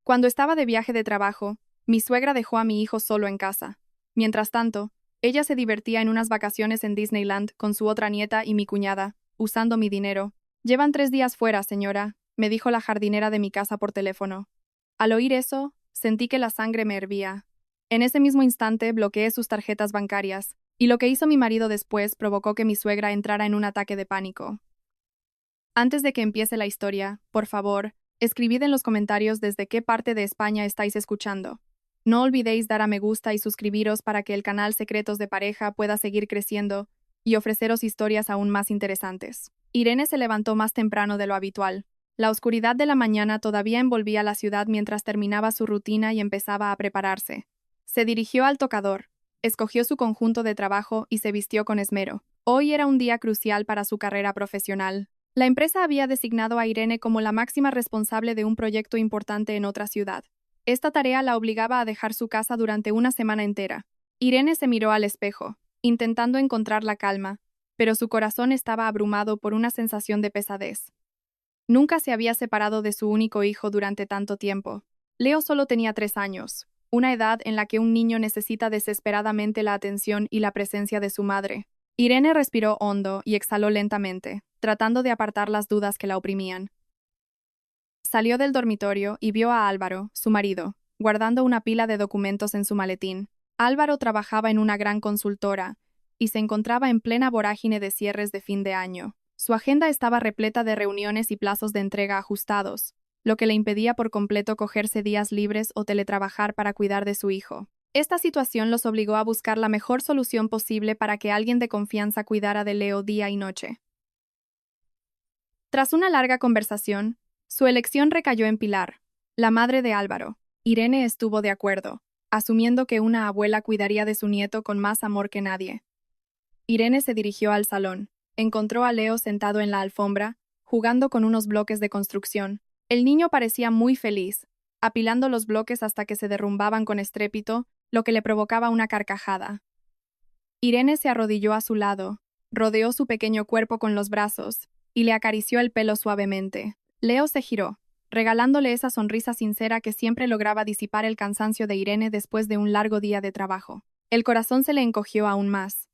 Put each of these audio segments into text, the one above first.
Cuando estaba de viaje de trabajo, mi suegra dejó a mi hijo solo en casa. Mientras tanto, ella se divertía en unas vacaciones en Disneyland con su otra nieta y mi cuñada, usando mi dinero. Llevan 3 días fuera, señora, me dijo la jardinera de mi casa por teléfono. Al oír eso, sentí que la sangre me hervía. En ese mismo instante bloqueé sus tarjetas bancarias, y lo que hizo mi marido después provocó que mi suegra entrara en un ataque de pánico. Antes de que empiece la historia, por favor, escribid en los comentarios desde qué parte de España estáis escuchando. No olvidéis dar a me gusta y suscribiros para que el canal Secretos de Pareja pueda seguir creciendo y ofreceros historias aún más interesantes. Irene se levantó más temprano de lo habitual. La oscuridad de la mañana todavía envolvía la ciudad mientras terminaba su rutina y empezaba a prepararse. Se dirigió al tocador, escogió su conjunto de trabajo y se vistió con esmero. Hoy era un día crucial para su carrera profesional. La empresa había designado a Irene como la máxima responsable de un proyecto importante en otra ciudad. Esta tarea la obligaba a dejar su casa durante una semana entera. Irene se miró al espejo, intentando encontrar la calma, pero su corazón estaba abrumado por una sensación de pesadez. Nunca se había separado de su único hijo durante tanto tiempo. Leo solo tenía 3 años, una edad en la que un niño necesita desesperadamente la atención y la presencia de su madre. Irene respiró hondo y exhaló lentamente, tratando de apartar las dudas que la oprimían. Salió del dormitorio y vio a Álvaro, su marido, guardando una pila de documentos en su maletín. Álvaro trabajaba en una gran consultora y se encontraba en plena vorágine de cierres de fin de año. Su agenda estaba repleta de reuniones y plazos de entrega ajustados, lo que le impedía por completo cogerse días libres o teletrabajar para cuidar de su hijo. Esta situación los obligó a buscar la mejor solución posible para que alguien de confianza cuidara de Leo día y noche. Tras una larga conversación, su elección recayó en Pilar, la madre de Álvaro. Irene estuvo de acuerdo, asumiendo que una abuela cuidaría de su nieto con más amor que nadie. Irene se dirigió al salón. Encontró a Leo sentado en la alfombra, jugando con unos bloques de construcción. El niño parecía muy feliz, apilando los bloques hasta que se derrumbaban con estrépito, lo que le provocaba una carcajada. Irene se arrodilló a su lado, rodeó su pequeño cuerpo con los brazos y le acarició el pelo suavemente. Leo se giró, regalándole esa sonrisa sincera que siempre lograba disipar el cansancio de Irene después de un largo día de trabajo. El corazón se le encogió aún más.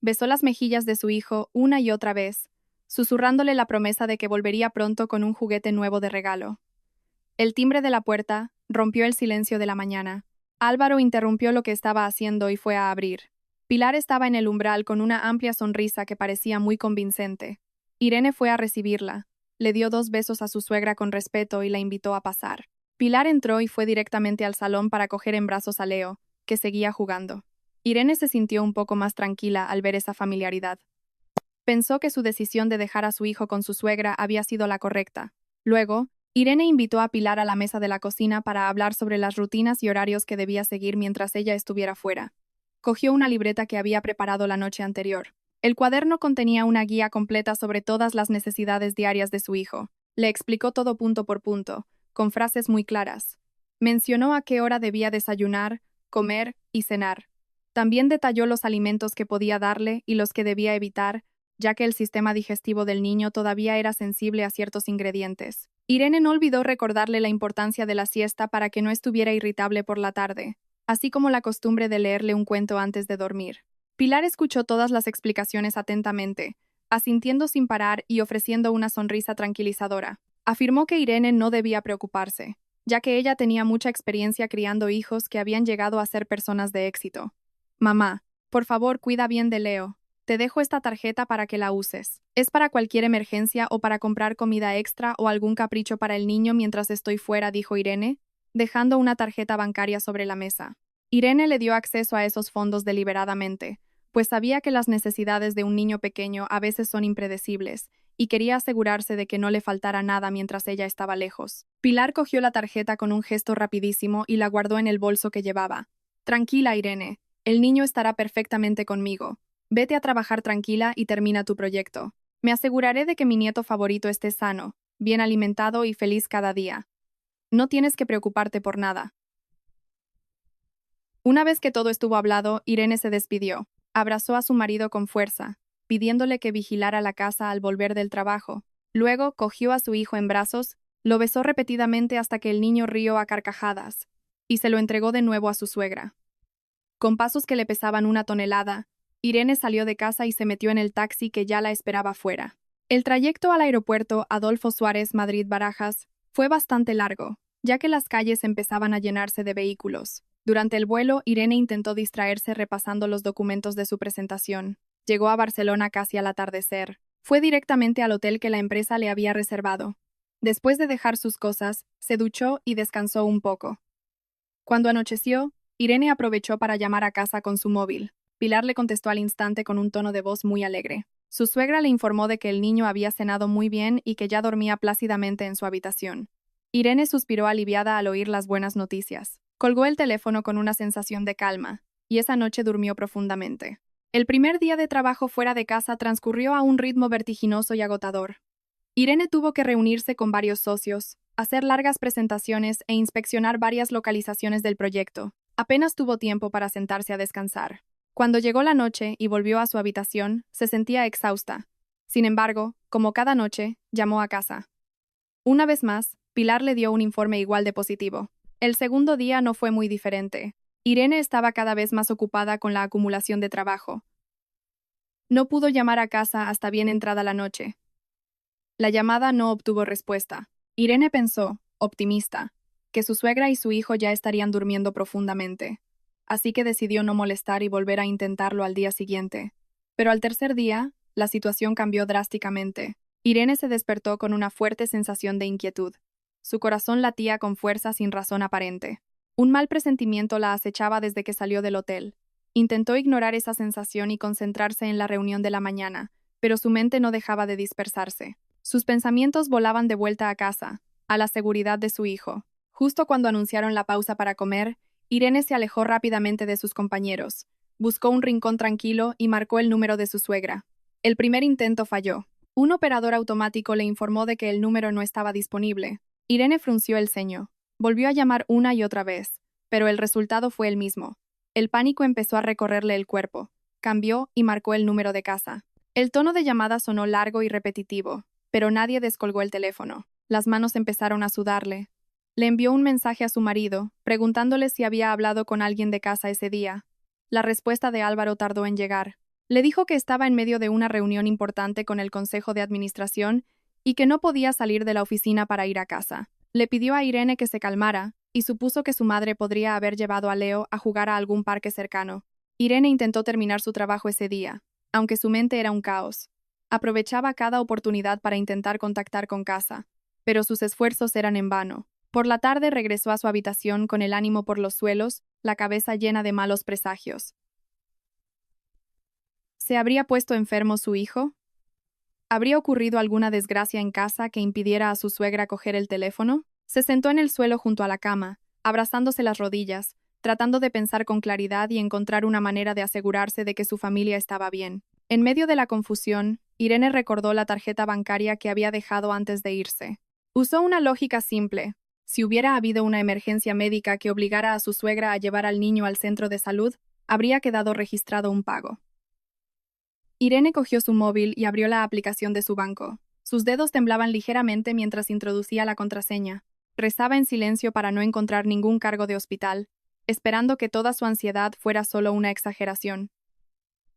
Besó las mejillas de su hijo una y otra vez, susurrándole la promesa de que volvería pronto con un juguete nuevo de regalo. El timbre de la puerta rompió el silencio de la mañana. Álvaro interrumpió lo que estaba haciendo y fue a abrir. Pilar estaba en el umbral con una amplia sonrisa que parecía muy convincente. Irene fue a recibirla, le dio 2 besos a su suegra con respeto y la invitó a pasar. Pilar entró y fue directamente al salón para coger en brazos a Leo, que seguía jugando. Irene se sintió un poco más tranquila al ver esa familiaridad. Pensó que su decisión de dejar a su hijo con su suegra había sido la correcta. Luego, Irene invitó a Pilar a la mesa de la cocina para hablar sobre las rutinas y horarios que debía seguir mientras ella estuviera fuera. Cogió una libreta que había preparado la noche anterior. El cuaderno contenía una guía completa sobre todas las necesidades diarias de su hijo. Le explicó todo punto por punto, con frases muy claras. Mencionó a qué hora debía desayunar, comer y cenar. También detalló los alimentos que podía darle y los que debía evitar, ya que el sistema digestivo del niño todavía era sensible a ciertos ingredientes. Irene no olvidó recordarle la importancia de la siesta para que no estuviera irritable por la tarde, así como la costumbre de leerle un cuento antes de dormir. Pilar escuchó todas las explicaciones atentamente, asintiendo sin parar y ofreciendo una sonrisa tranquilizadora. Afirmó que Irene no debía preocuparse, ya que ella tenía mucha experiencia criando hijos que habían llegado a ser personas de éxito. Mamá, por favor, cuida bien de Leo. Te dejo esta tarjeta para que la uses. Es para cualquier emergencia o para comprar comida extra o algún capricho para el niño mientras estoy fuera, dijo Irene, dejando una tarjeta bancaria sobre la mesa. Irene le dio acceso a esos fondos deliberadamente, pues sabía que las necesidades de un niño pequeño a veces son impredecibles, y quería asegurarse de que no le faltara nada mientras ella estaba lejos. Pilar cogió la tarjeta con un gesto rapidísimo y la guardó en el bolso que llevaba. Tranquila, Irene, el niño estará perfectamente conmigo. Vete a trabajar tranquila y termina tu proyecto. Me aseguraré de que mi nieto favorito esté sano, bien alimentado y feliz cada día. No tienes que preocuparte por nada. Una vez que todo estuvo hablado, Irene se despidió. Abrazó a su marido con fuerza, pidiéndole que vigilara la casa al volver del trabajo. Luego cogió a su hijo en brazos Lo besó repetidamente hasta que el niño rió a carcajadas, y se lo entregó de nuevo a su suegra. Con pasos que le pesaban 1 tonelada, Irene salió de casa y se metió en el taxi que ya la esperaba fuera. El trayecto al aeropuerto Adolfo Suárez Madrid-Barajas fue bastante largo, ya que las calles empezaban a llenarse de vehículos. Durante el vuelo, Irene intentó distraerse repasando los documentos de su presentación. Llegó a Barcelona casi al atardecer. Fue directamente al hotel que la empresa le había reservado. Después de dejar sus cosas, se duchó y descansó un poco. Cuando anocheció, Irene aprovechó para llamar a casa con su móvil. Pilar le contestó al instante con un tono de voz muy alegre. Su suegra le informó de que el niño había cenado muy bien y que ya dormía plácidamente en su habitación. Irene suspiró aliviada al oír las buenas noticias. Colgó el teléfono con una sensación de calma, y esa noche durmió profundamente. El primer día de trabajo fuera de casa transcurrió a un ritmo vertiginoso y agotador. Irene tuvo que reunirse con varios socios, hacer largas presentaciones e inspeccionar varias localizaciones del proyecto. Apenas tuvo tiempo para sentarse a descansar. Cuando llegó la noche y volvió a su habitación, se sentía exhausta. Sin embargo, como cada noche, llamó a casa. Una vez más, Pilar le dio un informe igual de positivo. El segundo día no fue muy diferente. Irene estaba cada vez más ocupada con la acumulación de trabajo. No pudo llamar a casa hasta bien entrada la noche. La llamada no obtuvo respuesta. Irene pensó, optimista, que su suegra y su hijo ya estarían durmiendo profundamente. Así que decidió no molestar y volver a intentarlo al día siguiente. Pero al tercer día, la situación cambió drásticamente. Irene se despertó con una fuerte sensación de inquietud. Su corazón latía con fuerza sin razón aparente. Un mal presentimiento la acechaba desde que salió del hotel. Intentó ignorar esa sensación y concentrarse en la reunión de la mañana, pero su mente no dejaba de dispersarse. Sus pensamientos volaban de vuelta a casa, a la seguridad de su hijo. Justo cuando anunciaron la pausa para comer, Irene se alejó rápidamente de sus compañeros. Buscó un rincón tranquilo y marcó el número de su suegra. El primer intento falló. Un operador automático le informó de que el número no estaba disponible. Irene frunció el ceño. Volvió a llamar una y otra vez, pero el resultado fue el mismo. El pánico empezó a recorrerle el cuerpo. Cambió y marcó el número de casa. El tono de llamada sonó largo y repetitivo, pero nadie descolgó el teléfono. Las manos empezaron a sudarle. Le envió un mensaje a su marido, preguntándole si había hablado con alguien de casa ese día. La respuesta de Álvaro tardó en llegar. Le dijo que estaba en medio de una reunión importante con el Consejo de Administración y que no podía salir de la oficina para ir a casa. Le pidió a Irene que se calmara y supuso que su madre podría haber llevado a Leo a jugar a algún parque cercano. Irene intentó terminar su trabajo ese día, aunque su mente era un caos. Aprovechaba cada oportunidad para intentar contactar con casa, pero sus esfuerzos eran en vano. Por la tarde regresó a su habitación con el ánimo por los suelos, la cabeza llena de malos presagios. ¿Se habría puesto enfermo su hijo? ¿Habría ocurrido alguna desgracia en casa que impidiera a su suegra coger el teléfono? Se sentó en el suelo junto a la cama, abrazándose las rodillas, tratando de pensar con claridad y encontrar una manera de asegurarse de que su familia estaba bien. En medio de la confusión, Irene recordó la tarjeta bancaria que había dejado antes de irse. Usó una lógica simple. Si hubiera habido una emergencia médica que obligara a su suegra a llevar al niño al centro de salud, habría quedado registrado un pago. Irene cogió su móvil y abrió la aplicación de su banco. Sus dedos temblaban ligeramente mientras introducía la contraseña. Rezaba en silencio para no encontrar ningún cargo de hospital, esperando que toda su ansiedad fuera solo una exageración.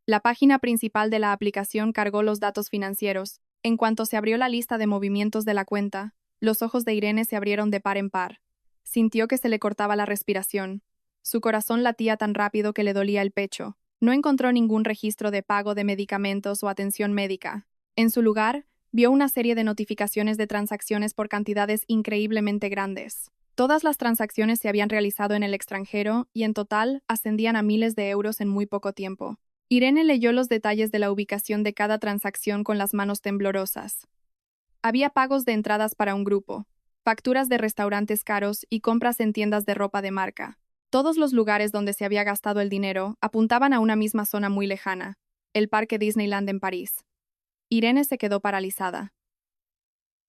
La página principal de la aplicación cargó los datos financieros. En cuanto se abrió la lista de movimientos de la cuenta, los ojos de Irene se abrieron de par en par. Sintió que se le cortaba la respiración. Su corazón latía tan rápido que le dolía el pecho. No encontró ningún registro de pago de medicamentos o atención médica. En su lugar, vio una serie de notificaciones de transacciones por cantidades increíblemente grandes. Todas las transacciones se habían realizado en el extranjero y en total ascendían a miles de euros en muy poco tiempo. Irene leyó los detalles de la ubicación de cada transacción con las manos temblorosas. Había pagos de entradas para un grupo, facturas de restaurantes caros y compras en tiendas de ropa de marca. Todos los lugares donde se había gastado el dinero apuntaban a una misma zona muy lejana, el Parque Disneyland en París. Irene se quedó paralizada.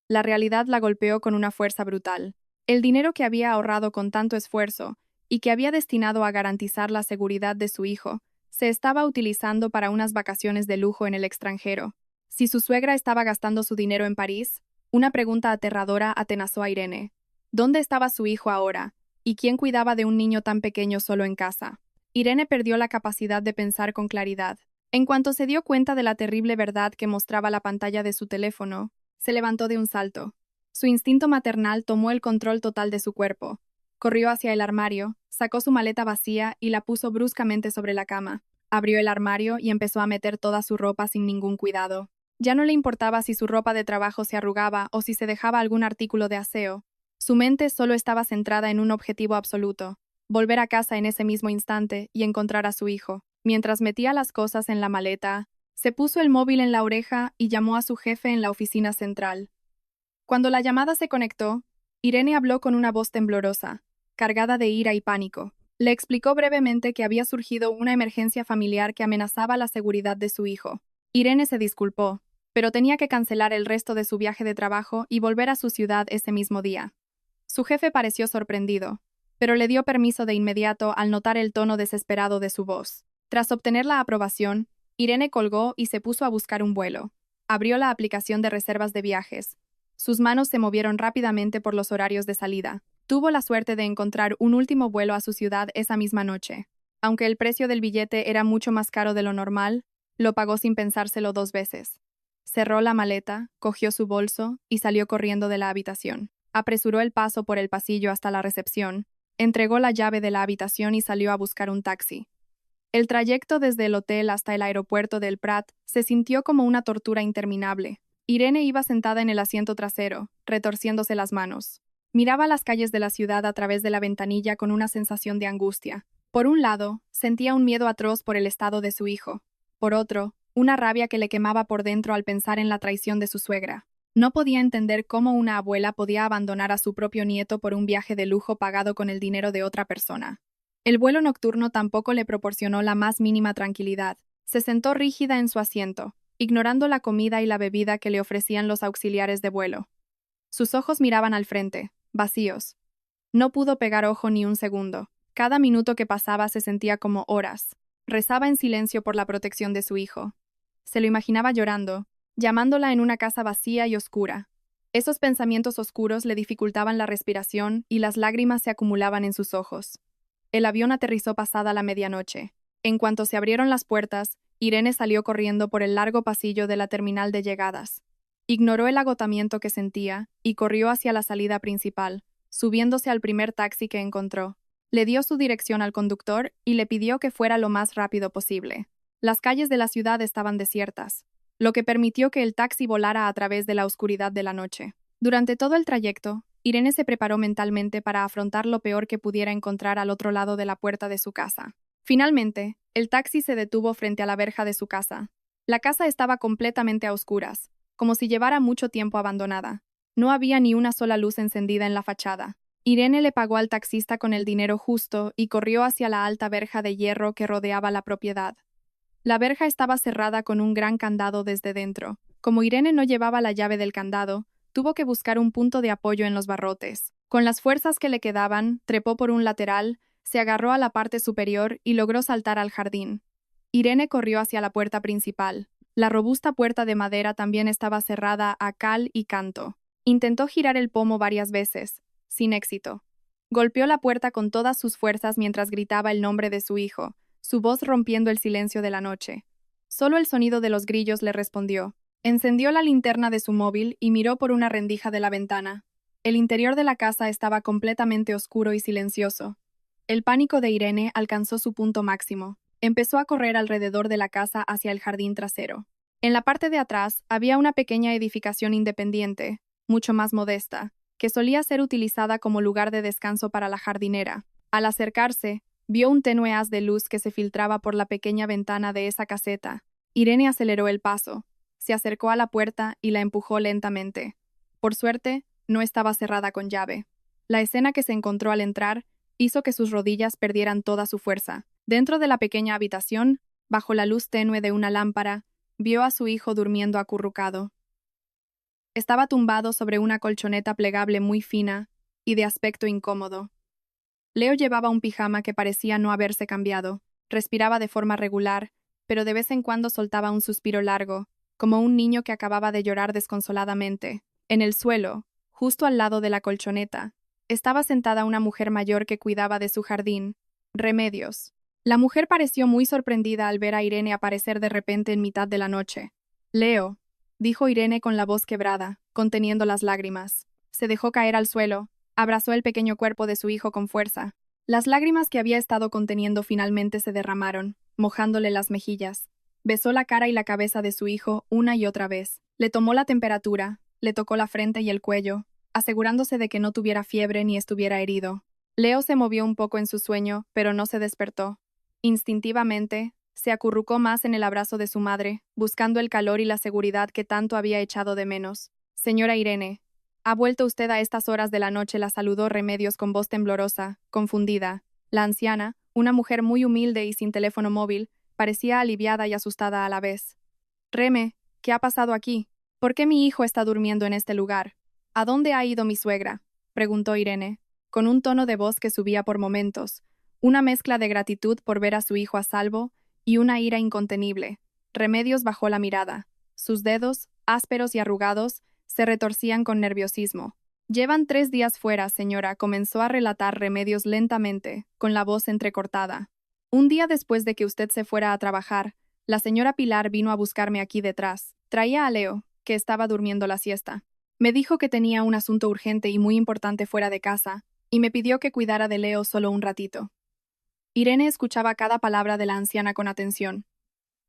La realidad la golpeó con una fuerza brutal. El dinero que había ahorrado con tanto esfuerzo y que había destinado a garantizar la seguridad de su hijo, se estaba utilizando para unas vacaciones de lujo en el extranjero. Si su suegra estaba gastando su dinero en París, Una pregunta aterradora atenazó a Irene. ¿Dónde estaba su hijo ahora? ¿Y quién cuidaba de un niño tan pequeño solo en casa? Irene perdió la capacidad de pensar con claridad. En cuanto se dio cuenta de la terrible verdad que mostraba la pantalla de su teléfono, se levantó de un salto. Su instinto maternal tomó el control total de su cuerpo. Corrió hacia el armario, sacó su maleta vacía y la puso bruscamente sobre la cama. Abrió el armario y empezó a meter toda su ropa sin ningún cuidado. Ya no le importaba si su ropa de trabajo se arrugaba o si se dejaba algún artículo de aseo. Su mente solo estaba centrada en un objetivo absoluto: volver a casa en ese mismo instante y encontrar a su hijo. Mientras metía las cosas en la maleta, se puso el móvil en la oreja y llamó a su jefe en la oficina central. Cuando la llamada se conectó, Irene habló con una voz temblorosa, cargada de ira y pánico. Le explicó brevemente que había surgido una emergencia familiar que amenazaba la seguridad de su hijo. Irene se disculpó, pero tenía que cancelar el resto de su viaje de trabajo y volver a su ciudad ese mismo día. Su jefe pareció sorprendido, pero le dio permiso de inmediato al notar el tono desesperado de su voz. Tras obtener la aprobación, Irene colgó y se puso a buscar un vuelo. Abrió la aplicación de reservas de viajes. Sus manos se movieron rápidamente por los horarios de salida. Tuvo la suerte de encontrar un último vuelo a su ciudad esa misma noche. Aunque el precio del billete era mucho más caro de lo normal, lo pagó sin pensárselo dos veces. Cerró la maleta, cogió su bolso y salió corriendo de la habitación. Apresuró el paso por el pasillo hasta la recepción, entregó la llave de la habitación y salió a buscar un taxi. El trayecto desde el hotel hasta el aeropuerto del Prat se sintió como una tortura interminable. Irene iba sentada en el asiento trasero, retorciéndose las manos. Miraba las calles de la ciudad a través de la ventanilla con una sensación de angustia. Por un lado, sentía un miedo atroz por el estado de su hijo. Por otro, una rabia que le quemaba por dentro al pensar en la traición de su suegra. No podía entender cómo una abuela podía abandonar a su propio nieto por un viaje de lujo pagado con el dinero de otra persona. El vuelo nocturno tampoco le proporcionó la más mínima tranquilidad. Se sentó rígida en su asiento, ignorando la comida y la bebida que le ofrecían los auxiliares de vuelo. Sus ojos miraban al frente, vacíos. No pudo pegar ojo ni un segundo. Cada minuto que pasaba se sentía como horas. Rezaba en silencio por la protección de su hijo. Se lo imaginaba llorando, llamándola en una casa vacía y oscura. Esos pensamientos oscuros le dificultaban la respiración y las lágrimas se acumulaban en sus ojos. El avión aterrizó pasada la medianoche. En cuanto se abrieron las puertas, Irene salió corriendo por el largo pasillo de la terminal de llegadas. Ignoró el agotamiento que sentía y corrió hacia la salida principal, subiéndose al primer taxi que encontró. Le dio su dirección al conductor y le pidió que fuera lo más rápido posible. Las calles de la ciudad estaban desiertas, lo que permitió que el taxi volara a través de la oscuridad de la noche. Durante todo el trayecto, Irene se preparó mentalmente para afrontar lo peor que pudiera encontrar al otro lado de la puerta de su casa. Finalmente, el taxi se detuvo frente a la verja de su casa. La casa estaba completamente a oscuras, como si llevara mucho tiempo abandonada. No había ni una sola luz encendida en la fachada. Irene le pagó al taxista con el dinero justo y corrió hacia la alta verja de hierro que rodeaba la propiedad. La verja estaba cerrada con un gran candado desde dentro. Como Irene no llevaba la llave del candado, tuvo que buscar un punto de apoyo en los barrotes. Con las fuerzas que le quedaban, trepó por un lateral, se agarró a la parte superior y logró saltar al jardín. Irene corrió hacia la puerta principal. La robusta puerta de madera también estaba cerrada a cal y canto. Intentó girar el pomo varias veces, sin éxito. Golpeó la puerta con todas sus fuerzas mientras gritaba el nombre de su hijo, su voz rompiendo el silencio de la noche. Solo el sonido de los grillos le respondió. Encendió la linterna de su móvil y miró por una rendija de la ventana. El interior de la casa estaba completamente oscuro y silencioso. El pánico de Irene alcanzó su punto máximo. Empezó a correr alrededor de la casa hacia el jardín trasero. En la parte de atrás había una pequeña edificación independiente, mucho más modesta, que solía ser utilizada como lugar de descanso para la jardinera. Al acercarse, vio un tenue haz de luz que se filtraba por la pequeña ventana de esa caseta. Irene aceleró el paso, se acercó a la puerta y la empujó lentamente. Por suerte, no estaba cerrada con llave. La escena que se encontró al entrar hizo que sus rodillas perdieran toda su fuerza. Dentro de la pequeña habitación, bajo la luz tenue de una lámpara, vio a su hijo durmiendo acurrucado. Estaba tumbado sobre una colchoneta plegable muy fina y de aspecto incómodo. Leo llevaba un pijama que parecía no haberse cambiado. Respiraba de forma regular, pero de vez en cuando soltaba un suspiro largo, como un niño que acababa de llorar desconsoladamente. En el suelo, justo al lado de la colchoneta, estaba sentada una mujer mayor que cuidaba de su jardín. Remedios. La mujer pareció muy sorprendida al ver a Irene aparecer de repente en mitad de la noche. Leo, dijo Irene con la voz quebrada, conteniendo las lágrimas. Se dejó caer al suelo, abrazó el pequeño cuerpo de su hijo con fuerza. Las lágrimas que había estado conteniendo finalmente se derramaron, mojándole las mejillas. Besó la cara y la cabeza de su hijo una y otra vez. Le tomó la temperatura, le tocó la frente y el cuello, asegurándose de que no tuviera fiebre ni estuviera herido. Leo se movió un poco en su sueño, pero no se despertó. Instintivamente, se acurrucó más en el abrazo de su madre, buscando el calor y la seguridad que tanto había echado de menos. Señora Irene, ¿ha vuelto usted a estas horas de la noche?, la saludó Remedios con voz temblorosa, confundida. La anciana, una mujer muy humilde y sin teléfono móvil, parecía aliviada y asustada a la vez. Reme, ¿qué ha pasado aquí? ¿Por qué mi hijo está durmiendo en este lugar? ¿A dónde ha ido mi suegra?, preguntó Irene, con un tono de voz que subía por momentos, una mezcla de gratitud por ver a su hijo a salvo y una ira incontenible. Remedios bajó la mirada. Sus dedos, ásperos y arrugados, se retorcían con nerviosismo. Llevan 3 días fuera, señora, comenzó a relatar Remedios lentamente, con la voz entrecortada. Un día después de que usted se fuera a trabajar, la señora Pilar vino a buscarme aquí detrás. Traía a Leo, que estaba durmiendo la siesta. Me dijo que tenía un asunto urgente y muy importante fuera de casa, y me pidió que cuidara de Leo solo un ratito. Irene escuchaba cada palabra de la anciana con atención.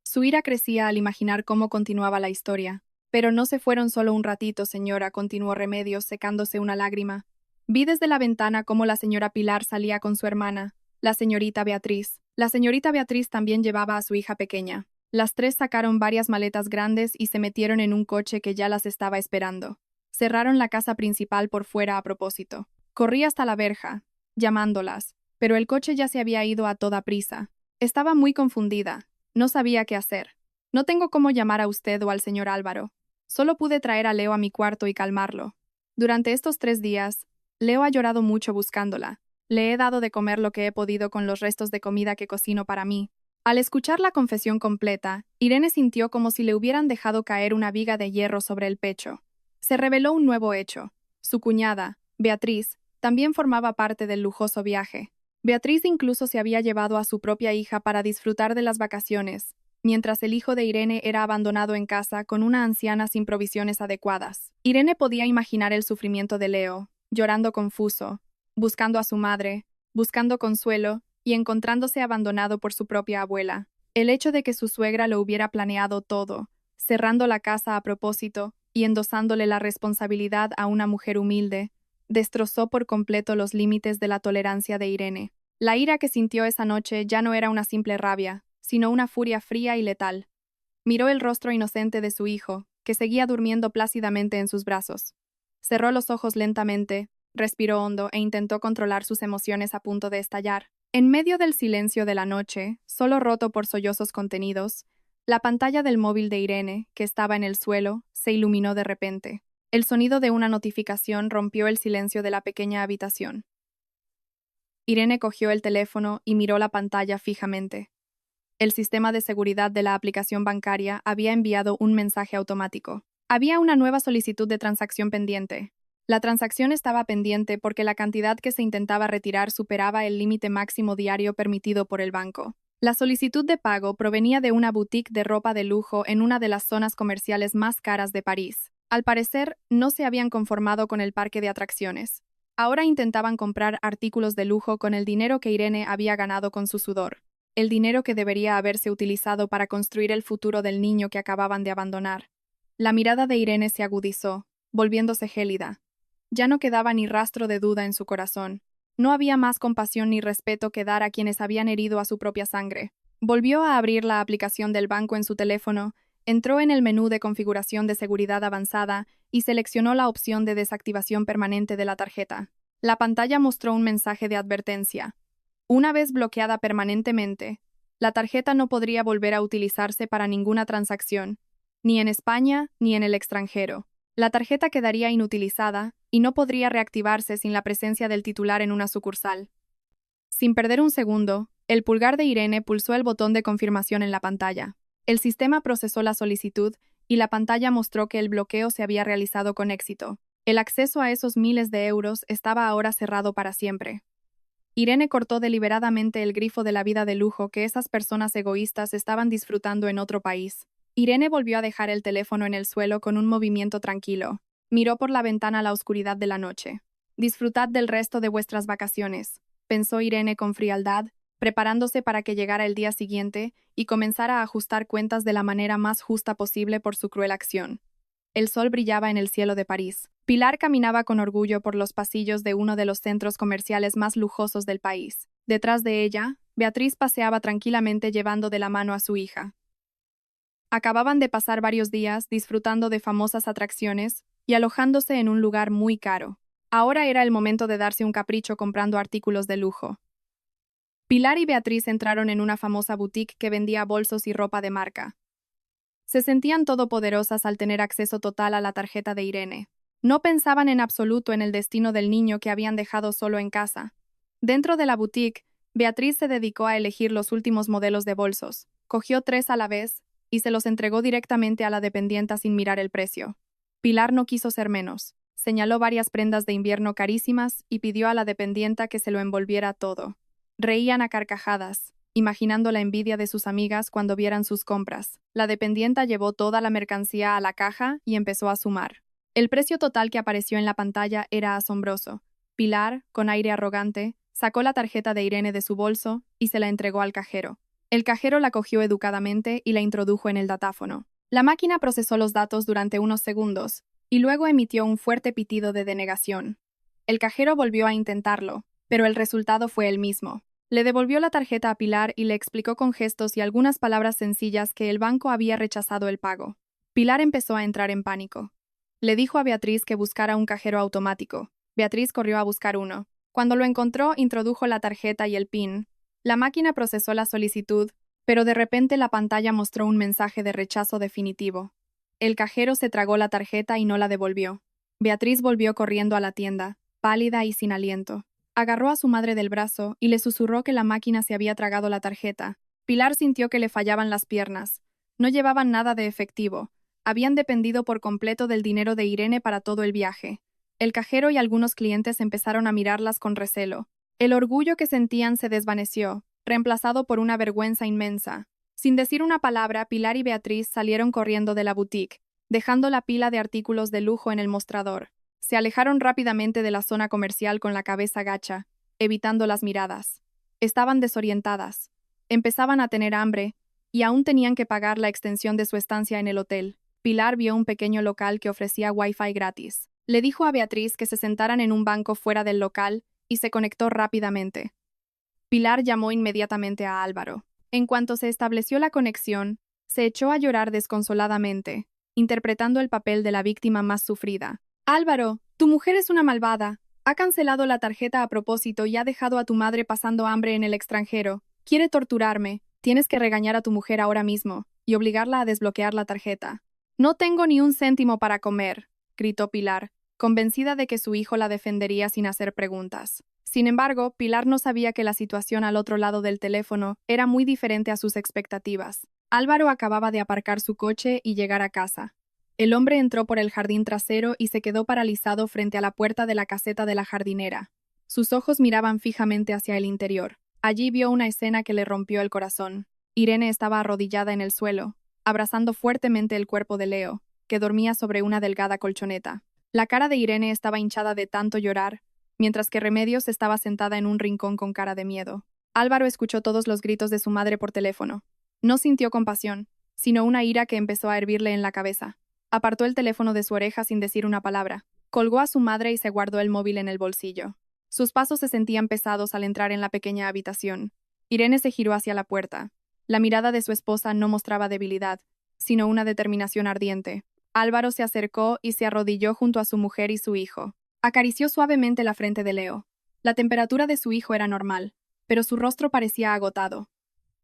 Su ira crecía al imaginar cómo continuaba la historia. Pero no se fueron solo un ratito, señora, continuó Remedios, secándose una lágrima. Vi desde la ventana cómo la señora Pilar salía con su hermana, la señorita Beatriz. La señorita Beatriz también llevaba a su hija pequeña. Las tres sacaron varias maletas grandes y se metieron en un coche que ya las estaba esperando. Cerraron la casa principal por fuera a propósito. Corrí hasta la verja, llamándolas, pero el coche ya se había ido a toda prisa. Estaba muy confundida. No sabía qué hacer. No tengo cómo llamar a usted o al señor Álvaro. Solo pude traer a Leo a mi cuarto y calmarlo. Durante estos 3 días, Leo ha llorado mucho buscándola. Le he dado de comer lo que he podido con los restos de comida que cocino para mí. Al escuchar la confesión completa, Irene sintió como si le hubieran dejado caer una viga de hierro sobre el pecho. Se reveló un nuevo hecho. Su cuñada, Beatriz, también formaba parte del lujoso viaje. Beatriz incluso se había llevado a su propia hija para disfrutar de las vacaciones, mientras el hijo de Irene era abandonado en casa con una anciana sin provisiones adecuadas. Irene podía imaginar el sufrimiento de Leo, llorando confuso, buscando a su madre, buscando consuelo y encontrándose abandonado por su propia abuela. El hecho de que su suegra lo hubiera planeado todo, cerrando la casa a propósito y endosándole la responsabilidad a una mujer humilde, destrozó por completo los límites de la tolerancia de Irene. La ira que sintió esa noche ya no era una simple rabia, sino una furia fría y letal. Miró el rostro inocente de su hijo, que seguía durmiendo plácidamente en sus brazos. Cerró los ojos lentamente, respiró hondo e intentó controlar sus emociones a punto de estallar. En medio del silencio de la noche, solo roto por sollozos contenidos, la pantalla del móvil de Irene, que estaba en el suelo, se iluminó de repente. El sonido de una notificación rompió el silencio de la pequeña habitación. Irene cogió el teléfono y miró la pantalla fijamente. El sistema de seguridad de la aplicación bancaria había enviado un mensaje automático. Había una nueva solicitud de transacción pendiente. La transacción estaba pendiente porque la cantidad que se intentaba retirar superaba el límite máximo diario permitido por el banco. La solicitud de pago provenía de una boutique de ropa de lujo en una de las zonas comerciales más caras de París. Al parecer, no se habían conformado con el parque de atracciones. Ahora intentaban comprar artículos de lujo con el dinero que Irene había ganado con su sudor. El dinero que debería haberse utilizado para construir el futuro del niño que acababan de abandonar. La mirada de Irene se agudizó, volviéndose gélida. Ya no quedaba ni rastro de duda en su corazón. No había más compasión ni respeto que dar a quienes habían herido a su propia sangre. Volvió a abrir la aplicación del banco en su teléfono, entró en el menú de configuración de seguridad avanzada y seleccionó la opción de desactivación permanente de la tarjeta. La pantalla mostró un mensaje de advertencia. Una vez bloqueada permanentemente, la tarjeta no podría volver a utilizarse para ninguna transacción, ni en España ni en el extranjero. La tarjeta quedaría inutilizada y no podría reactivarse sin la presencia del titular en una sucursal. Sin perder un segundo, el pulgar de Irene pulsó el botón de confirmación en la pantalla. El sistema procesó la solicitud y la pantalla mostró que el bloqueo se había realizado con éxito. El acceso a esos miles de euros estaba ahora cerrado para siempre. Irene cortó deliberadamente el grifo de la vida de lujo que esas personas egoístas estaban disfrutando en otro país. Irene volvió a dejar el teléfono en el suelo con un movimiento tranquilo. Miró por la ventana la oscuridad de la noche. Disfrutad del resto de vuestras vacaciones, pensó Irene con frialdad, preparándose para que llegara el día siguiente y comenzara a ajustar cuentas de la manera más justa posible por su cruel acción. El sol brillaba en el cielo de París. Pilar caminaba con orgullo por los pasillos de uno de los centros comerciales más lujosos del país. Detrás de ella, Beatriz paseaba tranquilamente llevando de la mano a su hija. Acababan de pasar varios días disfrutando de famosas atracciones y alojándose en un lugar muy caro. Ahora era el momento de darse un capricho comprando artículos de lujo. Pilar y Beatriz entraron en una famosa boutique que vendía bolsos y ropa de marca. Se sentían todopoderosas al tener acceso total a la tarjeta de Irene. No pensaban en absoluto en el destino del niño que habían dejado solo en casa. Dentro de la boutique, Beatriz se dedicó a elegir los últimos modelos de bolsos, cogió 3 a la vez y se los entregó directamente a la dependienta sin mirar el precio. Pilar no quiso ser menos. Señaló varias prendas de invierno carísimas y pidió a la dependienta que se lo envolviera todo. Reían a carcajadas, imaginando la envidia de sus amigas cuando vieran sus compras. La dependienta llevó toda la mercancía a la caja y empezó a sumar. El precio total que apareció en la pantalla era asombroso. Pilar, con aire arrogante, sacó la tarjeta de Irene de su bolso y se la entregó al cajero. El cajero la cogió educadamente y la introdujo en el datáfono. La máquina procesó los datos durante unos segundos y luego emitió un fuerte pitido de denegación. El cajero volvió a intentarlo, pero el resultado fue el mismo. Le devolvió la tarjeta a Pilar y le explicó con gestos y algunas palabras sencillas que el banco había rechazado el pago. Pilar empezó a entrar en pánico. Le dijo a Beatriz que buscara un cajero automático. Beatriz corrió a buscar uno. Cuando lo encontró, introdujo la tarjeta y el PIN. La máquina procesó la solicitud, pero de repente la pantalla mostró un mensaje de rechazo definitivo. El cajero se tragó la tarjeta y no la devolvió. Beatriz volvió corriendo a la tienda, pálida y sin aliento. Agarró a su madre del brazo y le susurró que la máquina se había tragado la tarjeta. Pilar sintió que le fallaban las piernas. No llevaban nada de efectivo. Habían dependido por completo del dinero de Irene para todo el viaje. El cajero y algunos clientes empezaron a mirarlas con recelo. El orgullo que sentían se desvaneció, reemplazado por una vergüenza inmensa. Sin decir una palabra, Pilar y Beatriz salieron corriendo de la boutique, dejando la pila de artículos de lujo en el mostrador. Se alejaron rápidamente de la zona comercial con la cabeza gacha, evitando las miradas. Estaban desorientadas. Empezaban a tener hambre, y aún tenían que pagar la extensión de su estancia en el hotel. Pilar vio un pequeño local que ofrecía Wi-Fi gratis. Le dijo a Beatriz que se sentaran en un banco fuera del local y se conectó rápidamente. Pilar llamó inmediatamente a Álvaro. En cuanto se estableció la conexión, se echó a llorar desconsoladamente, interpretando el papel de la víctima más sufrida. Álvaro, tu mujer es una malvada. Ha cancelado la tarjeta a propósito y ha dejado a tu madre pasando hambre en el extranjero. Quiere torturarme. Tienes que regañar a tu mujer ahora mismo y obligarla a desbloquear la tarjeta. No tengo ni un céntimo para comer, gritó Pilar, convencida de que su hijo la defendería sin hacer preguntas. Sin embargo, Pilar no sabía que la situación al otro lado del teléfono era muy diferente a sus expectativas. Álvaro acababa de aparcar su coche y llegar a casa. El hombre entró por el jardín trasero y se quedó paralizado frente a la puerta de la caseta de la jardinera. Sus ojos miraban fijamente hacia el interior. Allí vio una escena que le rompió el corazón. Irene estaba arrodillada en el suelo, abrazando fuertemente el cuerpo de Leo, que dormía sobre una delgada colchoneta. La cara de Irene estaba hinchada de tanto llorar, mientras que Remedios estaba sentada en un rincón con cara de miedo. Álvaro escuchó todos los gritos de su madre por teléfono. No sintió compasión, sino una ira que empezó a hervirle en la cabeza. Apartó el teléfono de su oreja sin decir una palabra. Colgó a su madre y se guardó el móvil en el bolsillo. Sus pasos se sentían pesados al entrar en la pequeña habitación. Irene se giró hacia la puerta. La mirada de su esposa no mostraba debilidad, sino una determinación ardiente. Álvaro se acercó y se arrodilló junto a su mujer y su hijo. Acarició suavemente la frente de Leo. La temperatura de su hijo era normal, pero su rostro parecía agotado.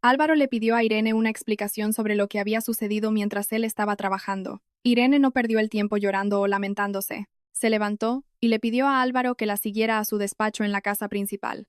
Álvaro le pidió a Irene una explicación sobre lo que había sucedido mientras él estaba trabajando. Irene no perdió el tiempo llorando o lamentándose. Se levantó y le pidió a Álvaro que la siguiera a su despacho en la casa principal.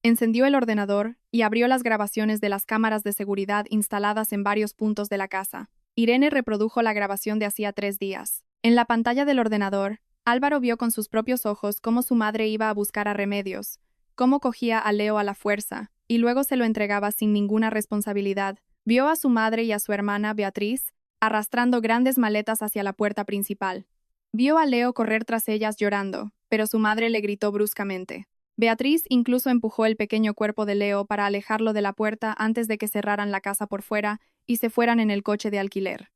Encendió el ordenador y abrió las grabaciones de las cámaras de seguridad instaladas en varios puntos de la casa. Irene reprodujo la grabación de hacía 3 días. En la pantalla del ordenador, Álvaro vio con sus propios ojos cómo su madre iba a buscar a Remedios, cómo cogía a Leo a la fuerza, y luego se lo entregaba sin ninguna responsabilidad. Vio a su madre y a su hermana, Beatriz, arrastrando grandes maletas hacia la puerta principal. Vio a Leo correr tras ellas llorando, pero su madre le gritó bruscamente. Beatriz incluso empujó el pequeño cuerpo de Leo para alejarlo de la puerta antes de que cerraran la casa por fuera y se fueran en el coche de alquiler.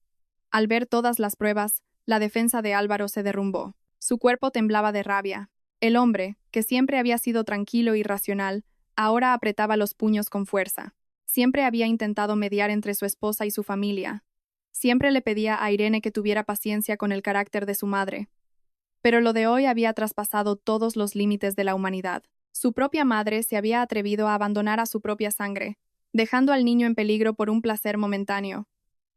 Al ver todas las pruebas, la defensa de Álvaro se derrumbó. Su cuerpo temblaba de rabia. El hombre, que siempre había sido tranquilo y racional, ahora apretaba los puños con fuerza. Siempre había intentado mediar entre su esposa y su familia. Siempre le pedía a Irene que tuviera paciencia con el carácter de su madre. Pero lo de hoy había traspasado todos los límites de la humanidad. Su propia madre se había atrevido a abandonar a su propia sangre, dejando al niño en peligro por un placer momentáneo.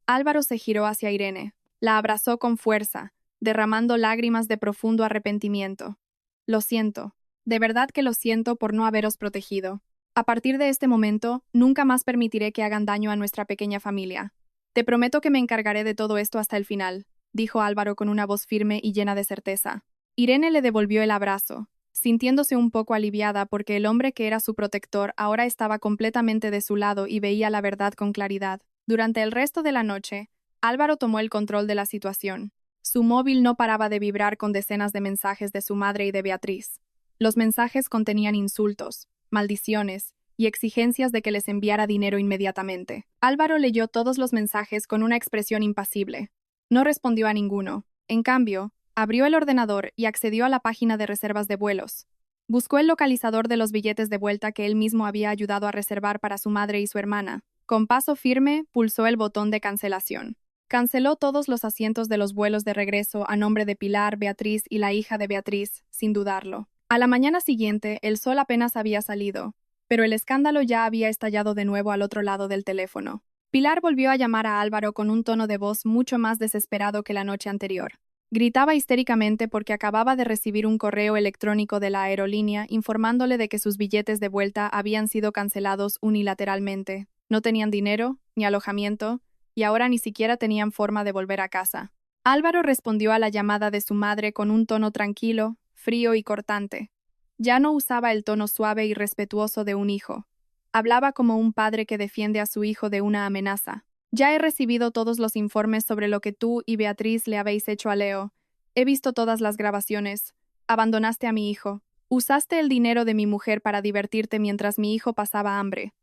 Álvaro se giró hacia Irene, la abrazó con fuerza, derramando lágrimas de profundo arrepentimiento. Lo siento, de verdad que lo siento por no haberos protegido. A partir de este momento, nunca más permitiré que hagan daño a nuestra pequeña familia. Te prometo que me encargaré de todo esto hasta el final, dijo Álvaro con una voz firme y llena de certeza. Irene le devolvió el abrazo, sintiéndose un poco aliviada porque el hombre que era su protector ahora estaba completamente de su lado y veía la verdad con claridad. Durante el resto de la noche, Álvaro tomó el control de la situación. Su móvil no paraba de vibrar con decenas de mensajes de su madre y de Beatriz. Los mensajes contenían insultos, maldiciones y exigencias de que les enviara dinero inmediatamente. Álvaro leyó todos los mensajes con una expresión impasible. No respondió a ninguno. En cambio, abrió el ordenador y accedió a la página de reservas de vuelos. Buscó el localizador de los billetes de vuelta que él mismo había ayudado a reservar para su madre y su hermana. Con paso firme, pulsó el botón de cancelación. Canceló todos los asientos de los vuelos de regreso a nombre de Pilar, Beatriz y la hija de Beatriz, sin dudarlo. A la mañana siguiente, el sol apenas había salido, pero el escándalo ya había estallado de nuevo al otro lado del teléfono. Pilar volvió a llamar a Álvaro con un tono de voz mucho más desesperado que la noche anterior. Gritaba histéricamente porque acababa de recibir un correo electrónico de la aerolínea informándole de que sus billetes de vuelta habían sido cancelados unilateralmente. No tenían dinero, ni alojamiento, y ahora ni siquiera tenían forma de volver a casa. Álvaro respondió a la llamada de su madre con un tono tranquilo, frío y cortante. Ya no usaba el tono suave y respetuoso de un hijo. Hablaba como un padre que defiende a su hijo de una amenaza. Ya he recibido todos los informes sobre lo que tú y Beatriz le habéis hecho a Leo. He visto todas las grabaciones. Abandonaste a mi hijo. Usaste el dinero de mi mujer para divertirte mientras mi hijo pasaba hambre.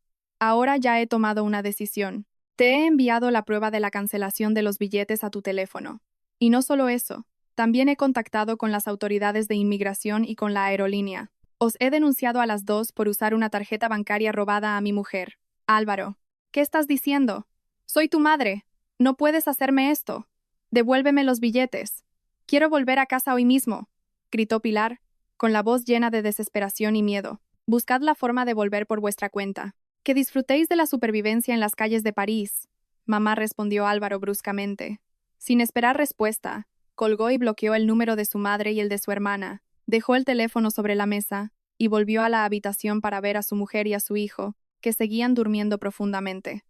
Ahora ya he tomado una decisión. Te he enviado la prueba de la cancelación de los billetes a tu teléfono. Y no solo eso, también he contactado con las autoridades de inmigración y con la aerolínea. Os he denunciado a las dos por usar una tarjeta bancaria robada a mi mujer. Álvaro, ¿qué estás diciendo? Soy tu madre. No puedes hacerme esto. Devuélveme los billetes. Quiero volver a casa hoy mismo, gritó Pilar, con la voz llena de desesperación y miedo. Buscad la forma de volver por vuestra cuenta. Que disfrutéis de la supervivencia en las calles de París, mamá, respondió Álvaro bruscamente. Sin esperar respuesta, colgó y bloqueó el número de su madre y el de su hermana, dejó el teléfono sobre la mesa y volvió a la habitación para ver a su mujer y a su hijo, que seguían durmiendo profundamente.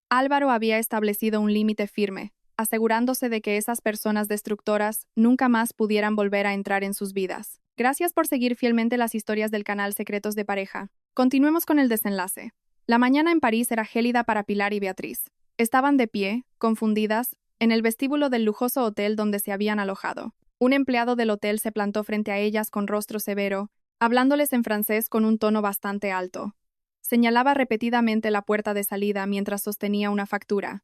Álvaro había establecido un límite firme, asegurándose de que esas personas destructoras nunca más pudieran volver a entrar en sus vidas. Gracias por seguir fielmente las historias del canal Secretos de Pareja. Continuemos con el desenlace. La mañana en París era gélida para Pilar y Beatriz. Estaban de pie, confundidas, en el vestíbulo del lujoso hotel donde se habían alojado. Un empleado del hotel se plantó frente a ellas con rostro severo, hablándoles en francés con un tono bastante alto. Señalaba repetidamente la puerta de salida mientras sostenía una factura.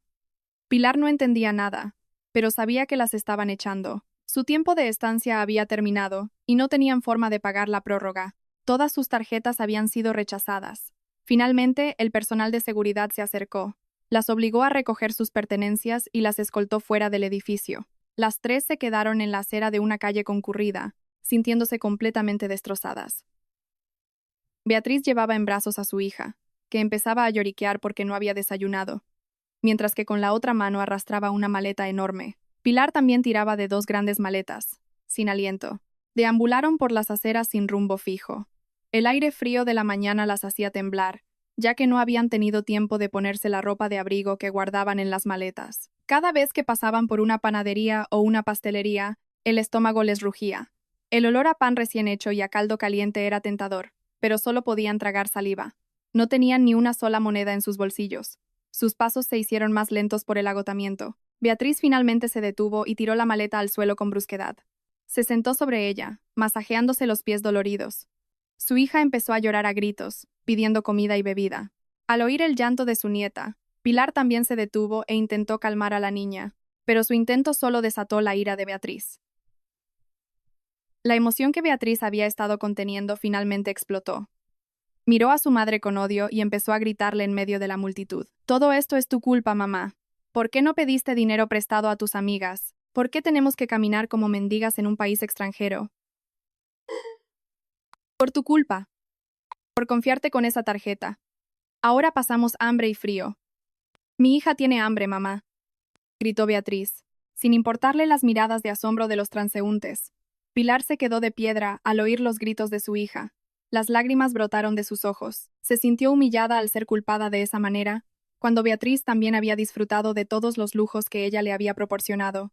Pilar no entendía nada, pero sabía que las estaban echando. Su tiempo de estancia había terminado, y no tenían forma de pagar la prórroga. Todas sus tarjetas habían sido rechazadas. Finalmente, el personal de seguridad se acercó, las obligó a recoger sus pertenencias y las escoltó fuera del edificio. Las tres se quedaron en la acera de una calle concurrida, sintiéndose completamente destrozadas. Beatriz llevaba en brazos a su hija, que empezaba a lloriquear porque no había desayunado, mientras que con la otra mano arrastraba una maleta enorme. Pilar también tiraba de 2 grandes maletas, sin aliento. Deambularon por las aceras sin rumbo fijo. El aire frío de la mañana las hacía temblar, ya que no habían tenido tiempo de ponerse la ropa de abrigo que guardaban en las maletas. Cada vez que pasaban por una panadería o una pastelería, el estómago les rugía. El olor a pan recién hecho y a caldo caliente era tentador, pero solo podían tragar saliva. No tenían ni una sola moneda en sus bolsillos. Sus pasos se hicieron más lentos por el agotamiento. Beatriz finalmente se detuvo y tiró la maleta al suelo con brusquedad. Se sentó sobre ella, masajeándose los pies doloridos. Su hija empezó a llorar a gritos, pidiendo comida y bebida. Al oír el llanto de su nieta, Pilar también se detuvo e intentó calmar a la niña, pero su intento solo desató la ira de Beatriz. La emoción que Beatriz había estado conteniendo finalmente explotó. Miró a su madre con odio y empezó a gritarle en medio de la multitud. «Todo esto es tu culpa, mamá. ¿Por qué no pediste dinero prestado a tus amigas? ¿Por qué tenemos que caminar como mendigas en un país extranjero? Por tu culpa. Por confiarte con esa tarjeta. Ahora pasamos hambre y frío». «Mi hija tiene hambre, mamá», gritó Beatriz, sin importarle las miradas de asombro de los transeúntes. Pilar se quedó de piedra al oír los gritos de su hija. Las lágrimas brotaron de sus ojos. Se sintió humillada al ser culpada de esa manera, cuando Beatriz también había disfrutado de todos los lujos que ella le había proporcionado.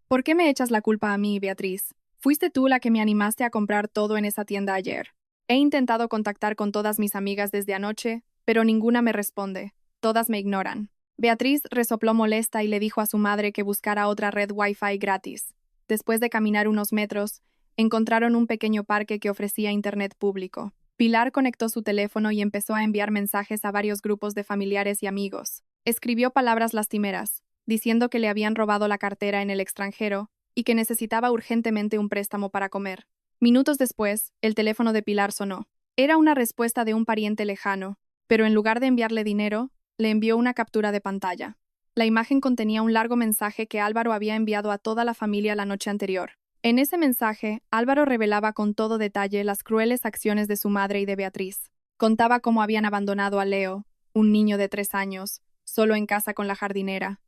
«¿Por qué me echas la culpa a mí, Beatriz? Fuiste tú la que me animaste a comprar todo en esa tienda ayer. He intentado contactar con todas mis amigas desde anoche, pero ninguna me responde. Todas me ignoran». Beatriz resopló molesta y le dijo a su madre que buscara otra red Wi-Fi gratis. Después de caminar unos metros, encontraron un pequeño parque que ofrecía internet público. Pilar conectó su teléfono y empezó a enviar mensajes a varios grupos de familiares y amigos. Escribió palabras lastimeras, diciendo que le habían robado la cartera en el extranjero y que necesitaba urgentemente un préstamo para comer. Minutos después, el teléfono de Pilar sonó. Era una respuesta de un pariente lejano, pero en lugar de enviarle dinero, le envió una captura de pantalla. La imagen contenía un largo mensaje que Álvaro había enviado a toda la familia la noche anterior. En ese mensaje, Álvaro revelaba con todo detalle las crueles acciones de su madre y de Beatriz. Contaba cómo habían abandonado a Leo, un niño de 3 años, solo en casa con la jardinera.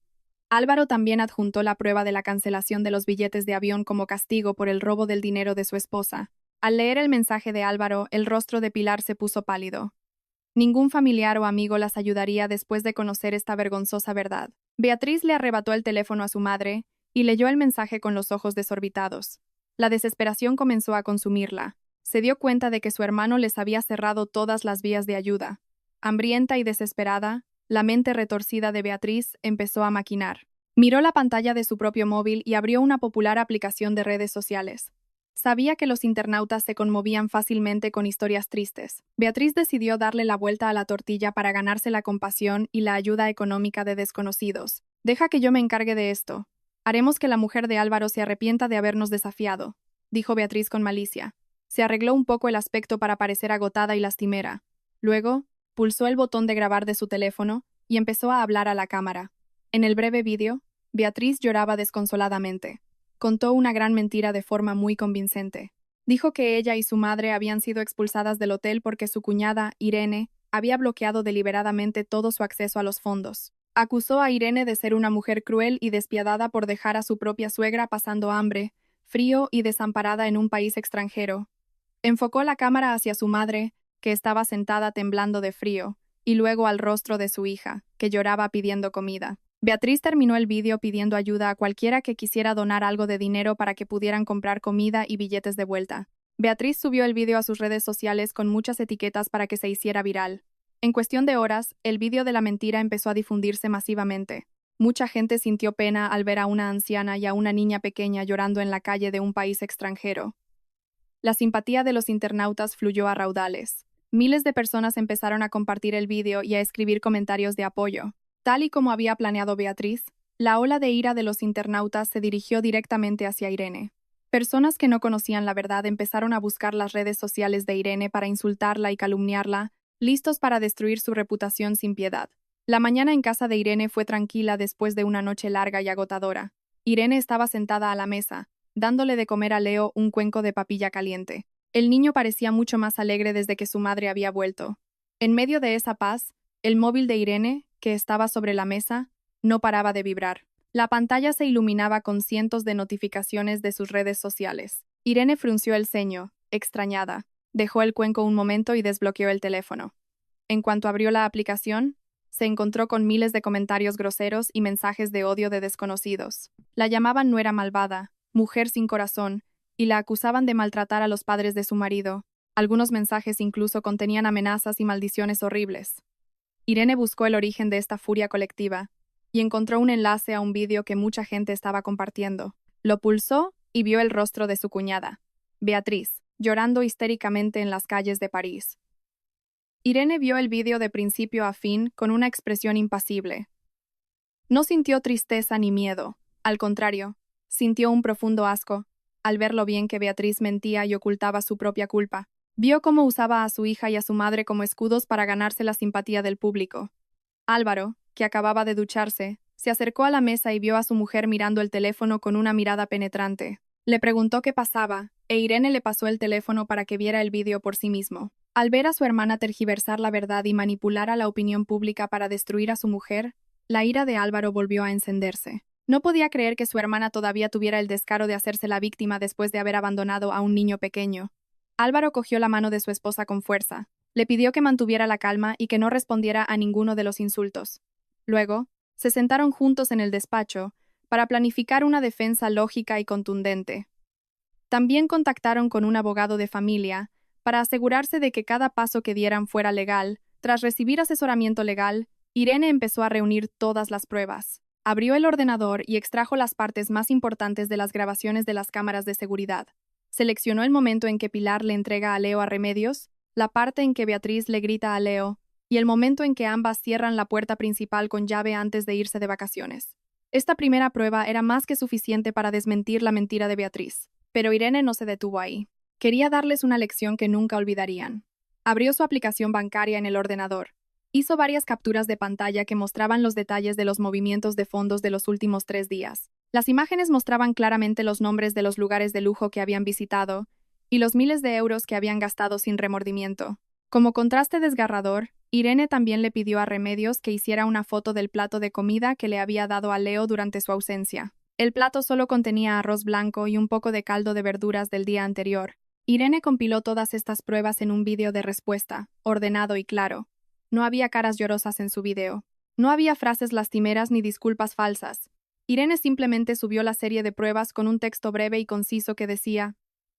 Álvaro también adjuntó la prueba de la cancelación de los billetes de avión como castigo por el robo del dinero de su esposa. Al leer el mensaje de Álvaro, el rostro de Pilar se puso pálido. Ningún familiar o amigo las ayudaría después de conocer esta vergonzosa verdad. Beatriz le arrebató el teléfono a su madre y leyó el mensaje con los ojos desorbitados. La desesperación comenzó a consumirla. Se dio cuenta de que su hermano les había cerrado todas las vías de ayuda. Hambrienta y desesperada, la mente retorcida de Beatriz empezó a maquinar. Miró la pantalla de su propio móvil y abrió una popular aplicación de redes sociales. Sabía que los internautas se conmovían fácilmente con historias tristes. Beatriz decidió darle la vuelta a la tortilla para ganarse la compasión y la ayuda económica de desconocidos. «Deja que yo me encargue de esto. Haremos que la mujer de Álvaro se arrepienta de habernos desafiado», dijo Beatriz con malicia. Se arregló un poco el aspecto para parecer agotada y lastimera. Luego, pulsó el botón de grabar de su teléfono y empezó a hablar a la cámara. En el breve vídeo, Beatriz lloraba desconsoladamente. Contó una gran mentira de forma muy convincente. Dijo que ella y su madre habían sido expulsadas del hotel porque su cuñada, Irene, había bloqueado deliberadamente todo su acceso a los fondos. Acusó a Irene de ser una mujer cruel y despiadada por dejar a su propia suegra pasando hambre, frío y desamparada en un país extranjero. Enfocó la cámara hacia su madre, que estaba sentada temblando de frío, y luego al rostro de su hija, que lloraba pidiendo comida. Beatriz terminó el vídeo pidiendo ayuda a cualquiera que quisiera donar algo de dinero para que pudieran comprar comida y billetes de vuelta. Beatriz subió el vídeo a sus redes sociales con muchas etiquetas para que se hiciera viral. En cuestión de horas, el vídeo de la mentira empezó a difundirse masivamente. Mucha gente sintió pena al ver a una anciana y a una niña pequeña llorando en la calle de un país extranjero. La simpatía de los internautas fluyó a raudales. Miles de personas empezaron a compartir el vídeo y a escribir comentarios de apoyo. Tal y como había planeado Beatriz, la ola de ira de los internautas se dirigió directamente hacia Irene. Personas que no conocían la verdad empezaron a buscar las redes sociales de Irene para insultarla y calumniarla, listos para destruir su reputación sin piedad. La mañana en casa de Irene fue tranquila después de una noche larga y agotadora. Irene estaba sentada a la mesa, dándole de comer a Leo un cuenco de papilla caliente. El niño parecía mucho más alegre desde que su madre había vuelto. En medio de esa paz, el móvil de Irene, que estaba sobre la mesa, no paraba de vibrar. La pantalla se iluminaba con cientos de notificaciones de sus redes sociales. Irene frunció el ceño, extrañada. Dejó el cuenco un momento y desbloqueó el teléfono. En cuanto abrió la aplicación, se encontró con miles de comentarios groseros y mensajes de odio de desconocidos. La llamaban nuera malvada, mujer sin corazón, y la acusaban de maltratar a los padres de su marido. Algunos mensajes incluso contenían amenazas y maldiciones horribles. Irene buscó el origen de esta furia colectiva y encontró un enlace a un vídeo que mucha gente estaba compartiendo. Lo pulsó y vio el rostro de su cuñada, Beatriz, llorando histéricamente en las calles de París. Irene vio el vídeo de principio a fin con una expresión impasible. No sintió tristeza ni miedo, al contrario, sintió un profundo asco al ver lo bien que Beatriz mentía y ocultaba su propia culpa. Vio cómo usaba a su hija y a su madre como escudos para ganarse la simpatía del público. Álvaro, que acababa de ducharse, se acercó a la mesa y vio a su mujer mirando el teléfono con una mirada penetrante. Le preguntó qué pasaba, e Irene le pasó el teléfono para que viera el vídeo por sí mismo. Al ver a su hermana tergiversar la verdad y manipular a la opinión pública para destruir a su mujer, la ira de Álvaro volvió a encenderse. No podía creer que su hermana todavía tuviera el descaro de hacerse la víctima después de haber abandonado a un niño pequeño. Álvaro cogió la mano de su esposa con fuerza. Le pidió que mantuviera la calma y que no respondiera a ninguno de los insultos. Luego, se sentaron juntos en el despacho para planificar una defensa lógica y contundente. También contactaron con un abogado de familia para asegurarse de que cada paso que dieran fuera legal. Tras recibir asesoramiento legal, Irene empezó a reunir todas las pruebas. Abrió el ordenador y extrajo las partes más importantes de las grabaciones de las cámaras de seguridad. Seleccionó el momento en que Pilar le entrega a Leo a Remedios, la parte en que Beatriz le grita a Leo, y el momento en que ambas cierran la puerta principal con llave antes de irse de vacaciones. Esta primera prueba era más que suficiente para desmentir la mentira de Beatriz, pero Irene no se detuvo ahí. Quería darles una lección que nunca olvidarían. Abrió su aplicación bancaria en el ordenador. Hizo varias capturas de pantalla que mostraban los detalles de los movimientos de fondos de los últimos 3 días. Las imágenes mostraban claramente los nombres de los lugares de lujo que habían visitado y los miles de euros que habían gastado sin remordimiento. Como contraste desgarrador, Irene también le pidió a Remedios que hiciera una foto del plato de comida que le había dado a Leo durante su ausencia. El plato solo contenía arroz blanco y un poco de caldo de verduras del día anterior. Irene compiló todas estas pruebas en un vídeo de respuesta, ordenado y claro. No había caras llorosas en su vídeo. No había frases lastimeras ni disculpas falsas. Irene simplemente subió la serie de pruebas con un texto breve y conciso que decía: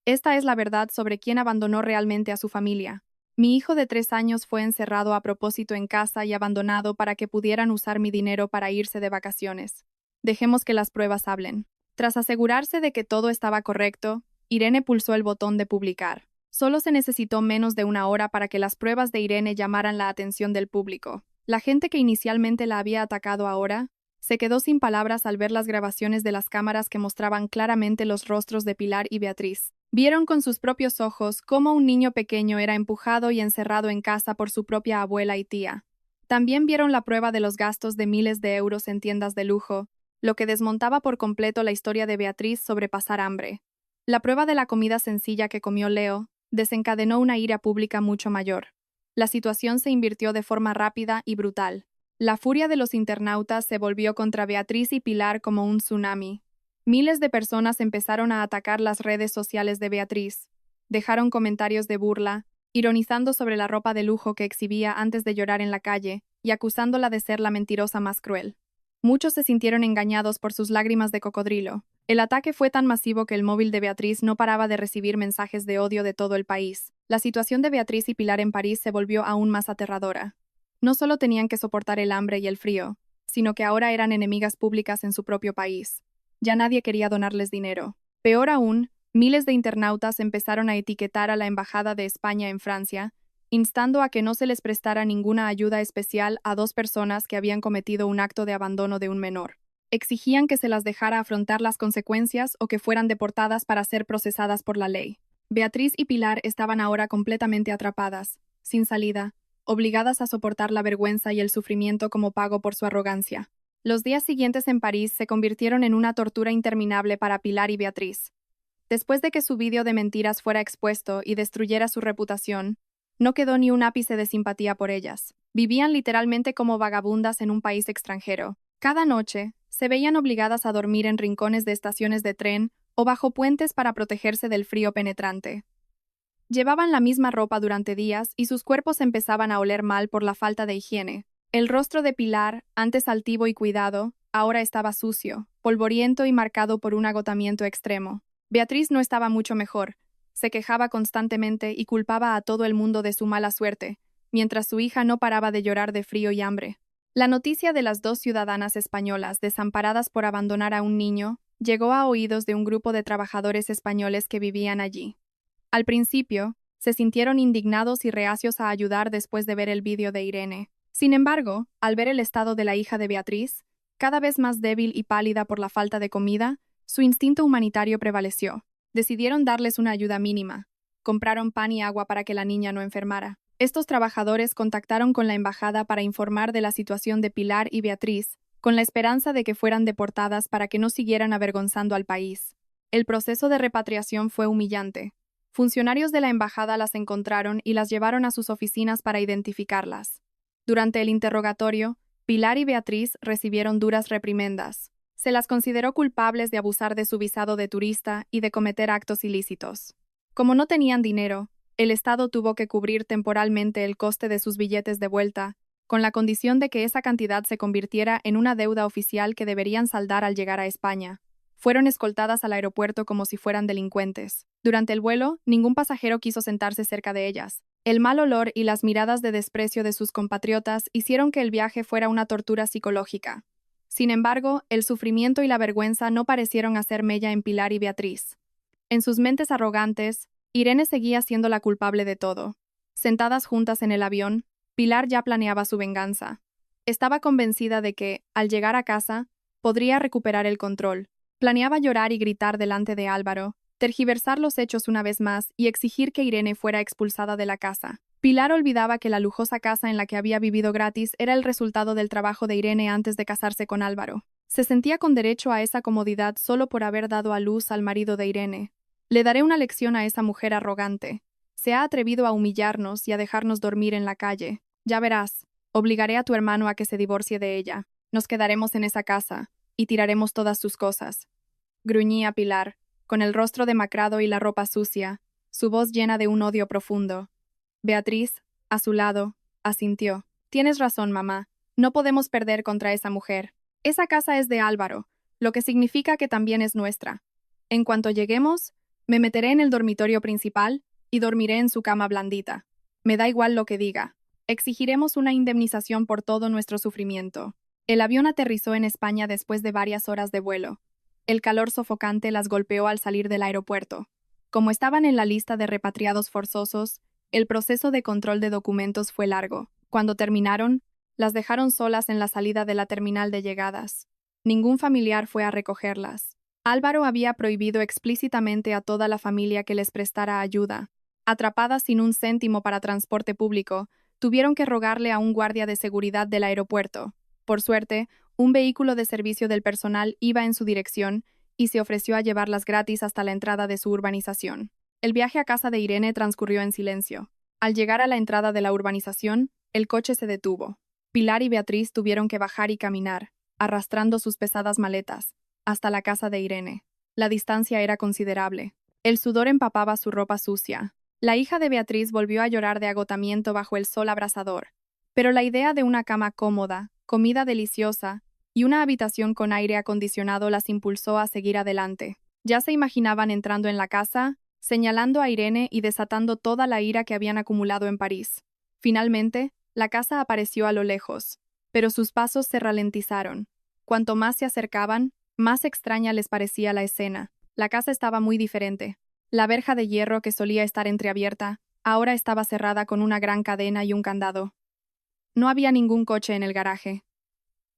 "Esta es la verdad sobre quién abandonó realmente a su familia. Mi hijo de 3 años fue encerrado a propósito en casa y abandonado para que pudieran usar mi dinero para irse de vacaciones. Dejemos que las pruebas hablen". Tras asegurarse de que todo estaba correcto, Irene pulsó el botón de publicar. Solo se necesitó menos de 1 hora para que las pruebas de Irene llamaran la atención del público. La gente que inicialmente la había atacado ahora se quedó sin palabras al ver las grabaciones de las cámaras que mostraban claramente los rostros de Pilar y Beatriz. Vieron con sus propios ojos cómo un niño pequeño era empujado y encerrado en casa por su propia abuela y tía. También vieron la prueba de los gastos de miles de euros en tiendas de lujo, lo que desmontaba por completo la historia de Beatriz sobre pasar hambre. La prueba de la comida sencilla que comió Leo desencadenó una ira pública mucho mayor. La situación se invirtió de forma rápida y brutal. La furia de los internautas se volvió contra Beatriz y Pilar como un tsunami. Miles de personas empezaron a atacar las redes sociales de Beatriz. Dejaron comentarios de burla, ironizando sobre la ropa de lujo que exhibía antes de llorar en la calle y acusándola de ser la mentirosa más cruel. Muchos se sintieron engañados por sus lágrimas de cocodrilo. El ataque fue tan masivo que el móvil de Beatriz no paraba de recibir mensajes de odio de todo el país. La situación de Beatriz y Pilar en París se volvió aún más aterradora. No solo tenían que soportar el hambre y el frío, sino que ahora eran enemigas públicas en su propio país. Ya nadie quería donarles dinero. Peor aún, miles de internautas empezaron a etiquetar a la Embajada de España en Francia, instando a que no se les prestara ninguna ayuda especial a 2 personas que habían cometido un acto de abandono de un menor. Exigían que se las dejara afrontar las consecuencias o que fueran deportadas para ser procesadas por la ley. Beatriz y Pilar estaban ahora completamente atrapadas, sin salida, obligadas a soportar la vergüenza y el sufrimiento como pago por su arrogancia. Los días siguientes en París se convirtieron en una tortura interminable para Pilar y Beatriz. Después de que su vídeo de mentiras fuera expuesto y destruyera su reputación, no quedó ni un ápice de simpatía por ellas. Vivían literalmente como vagabundas en un país extranjero. Cada noche, se veían obligadas a dormir en rincones de estaciones de tren o bajo puentes para protegerse del frío penetrante. Llevaban la misma ropa durante días y sus cuerpos empezaban a oler mal por la falta de higiene. El rostro de Pilar, antes altivo y cuidado, ahora estaba sucio, polvoriento y marcado por un agotamiento extremo. Beatriz no estaba mucho mejor. Se quejaba constantemente y culpaba a todo el mundo de su mala suerte, mientras su hija no paraba de llorar de frío y hambre. La noticia de las dos ciudadanas españolas desamparadas por abandonar a un niño llegó a oídos de un grupo de trabajadores españoles que vivían allí. Al principio, se sintieron indignados y reacios a ayudar después de ver el vídeo de Irene. Sin embargo, al ver el estado de la hija de Beatriz, cada vez más débil y pálida por la falta de comida, su instinto humanitario prevaleció. Decidieron darles una ayuda mínima. Compraron pan y agua para que la niña no enfermara. Estos trabajadores contactaron con la embajada para informar de la situación de Pilar y Beatriz, con la esperanza de que fueran deportadas para que no siguieran avergonzando al país. El proceso de repatriación fue humillante. Funcionarios de la embajada las encontraron y las llevaron a sus oficinas para identificarlas. Durante el interrogatorio, Pilar y Beatriz recibieron duras reprimendas. Se las consideró culpables de abusar de su visado de turista y de cometer actos ilícitos. Como no tenían dinero, el Estado tuvo que cubrir temporalmente el coste de sus billetes de vuelta, con la condición de que esa cantidad se convirtiera en una deuda oficial que deberían saldar al llegar a España. Fueron escoltadas al aeropuerto como si fueran delincuentes. Durante el vuelo, ningún pasajero quiso sentarse cerca de ellas. El mal olor y las miradas de desprecio de sus compatriotas hicieron que el viaje fuera una tortura psicológica. Sin embargo, el sufrimiento y la vergüenza no parecieron hacer mella en Pilar y Beatriz. En sus mentes arrogantes, Irene seguía siendo la culpable de todo. Sentadas juntas en el avión, Pilar ya planeaba su venganza. Estaba convencida de que, al llegar a casa, podría recuperar el control. Planeaba llorar y gritar delante de Álvaro, tergiversar los hechos una vez más y exigir que Irene fuera expulsada de la casa. Pilar olvidaba que la lujosa casa en la que había vivido gratis era el resultado del trabajo de Irene antes de casarse con Álvaro. Se sentía con derecho a esa comodidad solo por haber dado a luz al marido de Irene. Le daré una lección a esa mujer arrogante. Se ha atrevido a humillarnos y a dejarnos dormir en la calle. Ya verás, obligaré a tu hermano a que se divorcie de ella. Nos quedaremos en esa casa y tiraremos todas sus cosas. Gruñía Pilar, con el rostro demacrado y la ropa sucia, su voz llena de un odio profundo. Beatriz, a su lado, asintió. Tienes razón, mamá. No podemos perder contra esa mujer. Esa casa es de Álvaro, lo que significa que también es nuestra. En cuanto lleguemos, me meteré en el dormitorio principal y dormiré en su cama blandita. Me da igual lo que diga. Exigiremos una indemnización por todo nuestro sufrimiento. El avión aterrizó en España después de varias horas de vuelo. El calor sofocante las golpeó al salir del aeropuerto. Como estaban en la lista de repatriados forzosos, el proceso de control de documentos fue largo. Cuando terminaron, las dejaron solas en la salida de la terminal de llegadas. Ningún familiar fue a recogerlas. Álvaro había prohibido explícitamente a toda la familia que les prestara ayuda. Atrapadas sin un céntimo para transporte público, tuvieron que rogarle a un guardia de seguridad del aeropuerto. Por suerte, un vehículo de servicio del personal iba en su dirección y se ofreció a llevarlas gratis hasta la entrada de su urbanización. El viaje a casa de Irene transcurrió en silencio. Al llegar a la entrada de la urbanización, el coche se detuvo. Pilar y Beatriz tuvieron que bajar y caminar, arrastrando sus pesadas maletas, hasta la casa de Irene. La distancia era considerable. El sudor empapaba su ropa sucia. La hija de Beatriz volvió a llorar de agotamiento bajo el sol abrasador. Pero la idea de una cama cómoda, comida deliciosa y una habitación con aire acondicionado las impulsó a seguir adelante. Ya se imaginaban entrando en la casa, señalando a Irene y desatando toda la ira que habían acumulado en París. Finalmente, la casa apareció a lo lejos, pero sus pasos se ralentizaron. Cuanto más se acercaban, más extraña les parecía la escena. La casa estaba muy diferente. La verja de hierro que solía estar entreabierta, ahora estaba cerrada con una gran cadena y un candado. No había ningún coche en el garaje.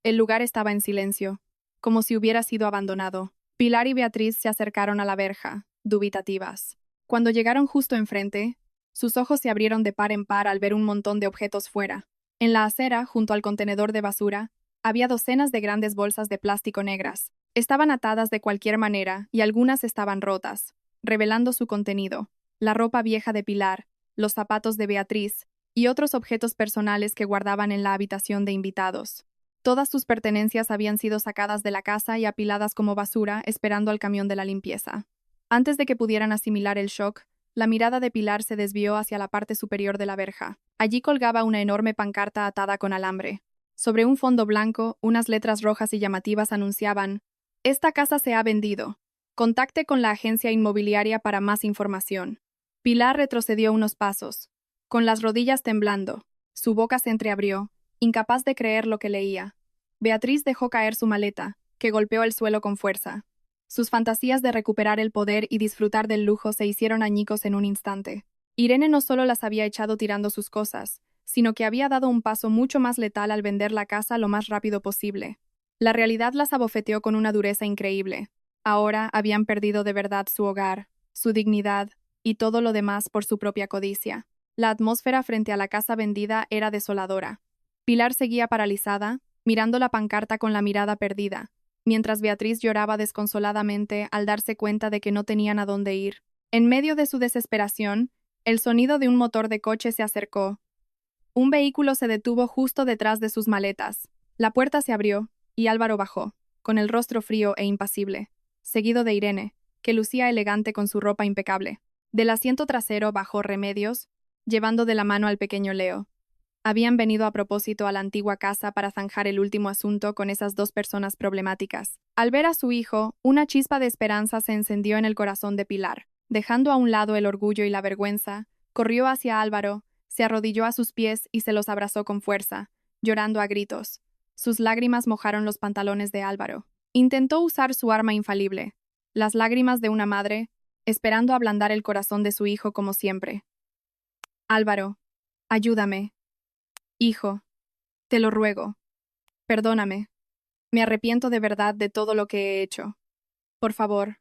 El lugar estaba en silencio, como si hubiera sido abandonado. Pilar y Beatriz se acercaron a la verja, dubitativas. Cuando llegaron justo enfrente, sus ojos se abrieron de par en par al ver un montón de objetos fuera. En la acera, junto al contenedor de basura, había docenas de grandes bolsas de plástico negras. Estaban atadas de cualquier manera y algunas estaban rotas, revelando su contenido: la ropa vieja de Pilar, los zapatos de Beatriz y otros objetos personales que guardaban en la habitación de invitados. Todas sus pertenencias habían sido sacadas de la casa y apiladas como basura, esperando al camión de la limpieza. Antes de que pudieran asimilar el shock, la mirada de Pilar se desvió hacia la parte superior de la verja. Allí colgaba una enorme pancarta atada con alambre. Sobre un fondo blanco, unas letras rojas y llamativas anunciaban: «Esta casa se ha vendido. Contacte con la agencia inmobiliaria para más información». Pilar retrocedió unos pasos, con las rodillas temblando. Su boca se entreabrió, incapaz de creer lo que leía. Beatriz dejó caer su maleta, que golpeó el suelo con fuerza. Sus fantasías de recuperar el poder y disfrutar del lujo se hicieron añicos en un instante. Irene no solo las había echado tirando sus cosas, sino que había dado un paso mucho más letal al vender la casa lo más rápido posible. La realidad las abofeteó con una dureza increíble. Ahora habían perdido de verdad su hogar, su dignidad y todo lo demás por su propia codicia. La atmósfera frente a la casa vendida era desoladora. Pilar seguía paralizada, mirando la pancarta con la mirada perdida, mientras Beatriz lloraba desconsoladamente al darse cuenta de que no tenían a dónde ir. En medio de su desesperación, el sonido de un motor de coche se acercó. Un vehículo se detuvo justo detrás de sus maletas. La puerta se abrió, y Álvaro bajó, con el rostro frío e impasible, seguido de Irene, que lucía elegante con su ropa impecable. Del asiento trasero bajó Remedios, llevando de la mano al pequeño Leo. Habían venido a propósito a la antigua casa para zanjar el último asunto con esas dos personas problemáticas. Al ver a su hijo, una chispa de esperanza se encendió en el corazón de Pilar. Dejando a un lado el orgullo y la vergüenza, corrió hacia Álvaro, se arrodilló a sus pies y se los abrazó con fuerza, llorando a gritos. Sus lágrimas mojaron los pantalones de Álvaro. Intentó usar su arma infalible, las lágrimas de una madre, esperando ablandar el corazón de su hijo como siempre. «Álvaro, ayúdame. Hijo, te lo ruego. Perdóname. Me arrepiento de verdad de todo lo que he hecho. Por favor,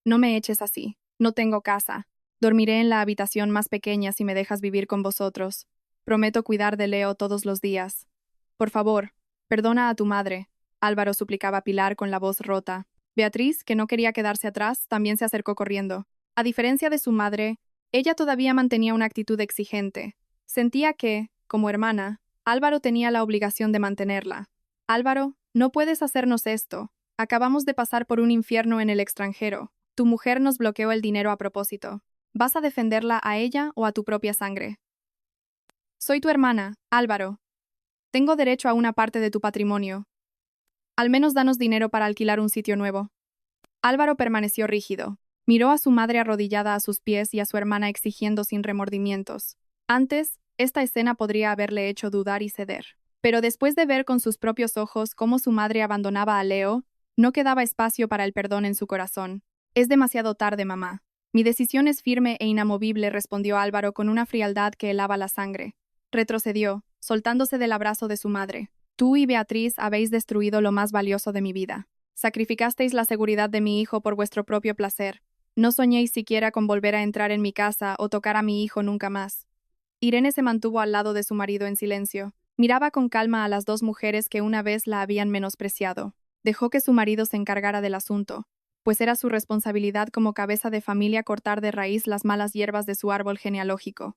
no me eches así. No tengo casa. Dormiré en la habitación más pequeña si me dejas vivir con vosotros. Prometo cuidar de Leo todos los días. Por favor, perdona a tu madre», Álvaro suplicaba a Pilar con la voz rota. Beatriz, que no quería quedarse atrás, también se acercó corriendo. A diferencia de su madre, ella todavía mantenía una actitud exigente. Sentía que, como hermana, Álvaro tenía la obligación de mantenerla. «Álvaro, no puedes hacernos esto. Acabamos de pasar por un infierno en el extranjero. Tu mujer nos bloqueó el dinero a propósito. ¿Vas a defenderla a ella o a tu propia sangre?» «Soy tu hermana, Álvaro. Tengo derecho a una parte de tu patrimonio. Al menos danos dinero para alquilar un sitio nuevo». Álvaro permaneció rígido. Miró a su madre arrodillada a sus pies y a su hermana exigiendo sin remordimientos. Antes, esta escena podría haberle hecho dudar y ceder. Pero después de ver con sus propios ojos cómo su madre abandonaba a Leo, no quedaba espacio para el perdón en su corazón. «Es demasiado tarde, mamá. Mi decisión es firme e inamovible», respondió Álvaro con una frialdad que helaba la sangre. Retrocedió, soltándose del abrazo de su madre. «Tú y Beatriz habéis destruido lo más valioso de mi vida. Sacrificasteis la seguridad de mi hijo por vuestro propio placer. No soñéis siquiera con volver a entrar en mi casa o tocar a mi hijo nunca más». Irene se mantuvo al lado de su marido en silencio. Miraba con calma a las dos mujeres que una vez la habían menospreciado. Dejó que su marido se encargara del asunto, pues era su responsabilidad como cabeza de familia cortar de raíz las malas hierbas de su árbol genealógico.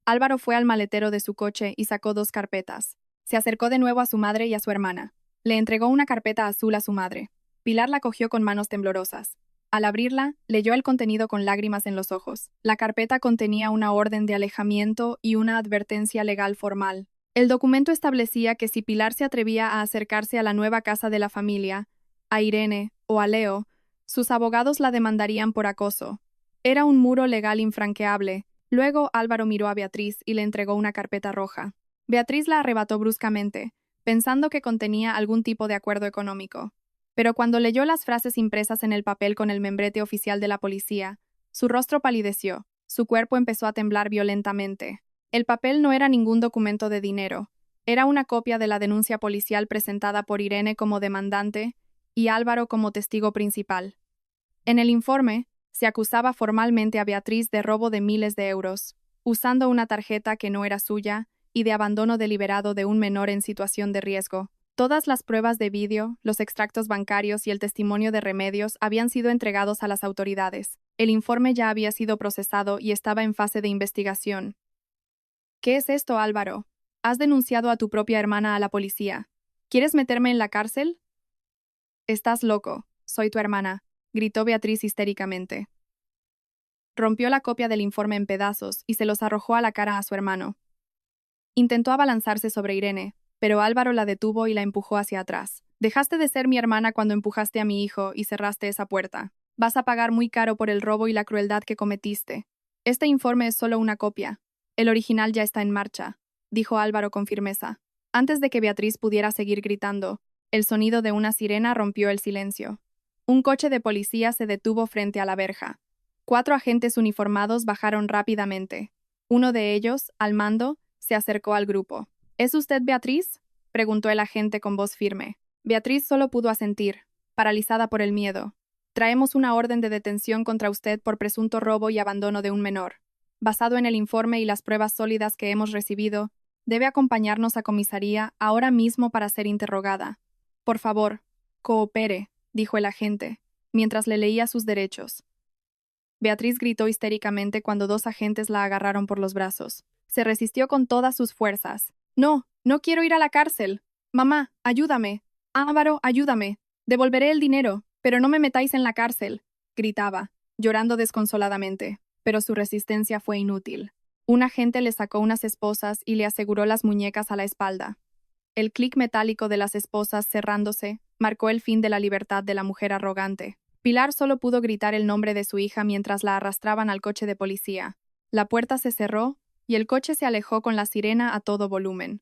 Álvaro fue al maletero de su coche y sacó dos carpetas. Se acercó de nuevo a su madre y a su hermana. Le entregó una carpeta azul a su madre. Pilar la cogió con manos temblorosas. Al abrirla, leyó el contenido con lágrimas en los ojos. La carpeta contenía una orden de alejamiento y una advertencia legal formal. El documento establecía que si Pilar se atrevía a acercarse a la nueva casa de la familia, a Irene o a Leo, sus abogados la demandarían por acoso. Era un muro legal infranqueable. Luego Álvaro miró a Beatriz y le entregó una carpeta roja. Beatriz la arrebató bruscamente, pensando que contenía algún tipo de acuerdo económico. Pero cuando leyó las frases impresas en el papel con el membrete oficial de la policía, su rostro palideció, su cuerpo empezó a temblar violentamente. El papel no era ningún documento de dinero, era una copia de la denuncia policial presentada por Irene como demandante y Álvaro como testigo principal. En el informe, se acusaba formalmente a Beatriz de robo de miles de euros, usando una tarjeta que no era suya, y de abandono deliberado de un menor en situación de riesgo. Todas las pruebas de vídeo, los extractos bancarios y el testimonio de Remedios habían sido entregados a las autoridades. El informe ya había sido procesado y estaba en fase de investigación. «¿Qué es esto, Álvaro? Has denunciado a tu propia hermana a la policía. ¿Quieres meterme en la cárcel?» «Estás loco. Soy tu hermana», gritó Beatriz histéricamente. Rompió la copia del informe en pedazos y se los arrojó a la cara a su hermano. Intentó abalanzarse sobre Irene, pero Álvaro la detuvo y la empujó hacia atrás. Dejaste de ser mi hermana cuando empujaste a mi hijo y cerraste esa puerta. Vas a pagar muy caro por el robo y la crueldad que cometiste. Este informe es solo una copia. El original ya está en marcha, dijo Álvaro con firmeza. Antes de que Beatriz pudiera seguir gritando, el sonido de una sirena rompió el silencio. Un coche de policía se detuvo frente a la verja. 4 agentes uniformados bajaron rápidamente. Uno de ellos, al mando, se acercó al grupo. ¿Es usted Beatriz?, preguntó el agente con voz firme. Beatriz solo pudo asentir, paralizada por el miedo. Traemos una orden de detención contra usted por presunto robo y abandono de un menor. Basado en el informe y las pruebas sólidas que hemos recibido, debe acompañarnos a comisaría ahora mismo para ser interrogada. Por favor, coopere, dijo el agente, mientras le leía sus derechos. Beatriz gritó histéricamente cuando 2 agentes la agarraron por los brazos. Se resistió con todas sus fuerzas. No, no quiero ir a la cárcel. Mamá, ayúdame. Álvaro, ayúdame. Devolveré el dinero, pero no me metáis en la cárcel, gritaba, llorando desconsoladamente. Pero su resistencia fue inútil. Un agente le sacó unas esposas y le aseguró las muñecas a la espalda. El clic metálico de las esposas cerrándose marcó el fin de la libertad de la mujer arrogante. Pilar solo pudo gritar el nombre de su hija mientras la arrastraban al coche de policía. La puerta se cerró y el coche se alejó con la sirena a todo volumen.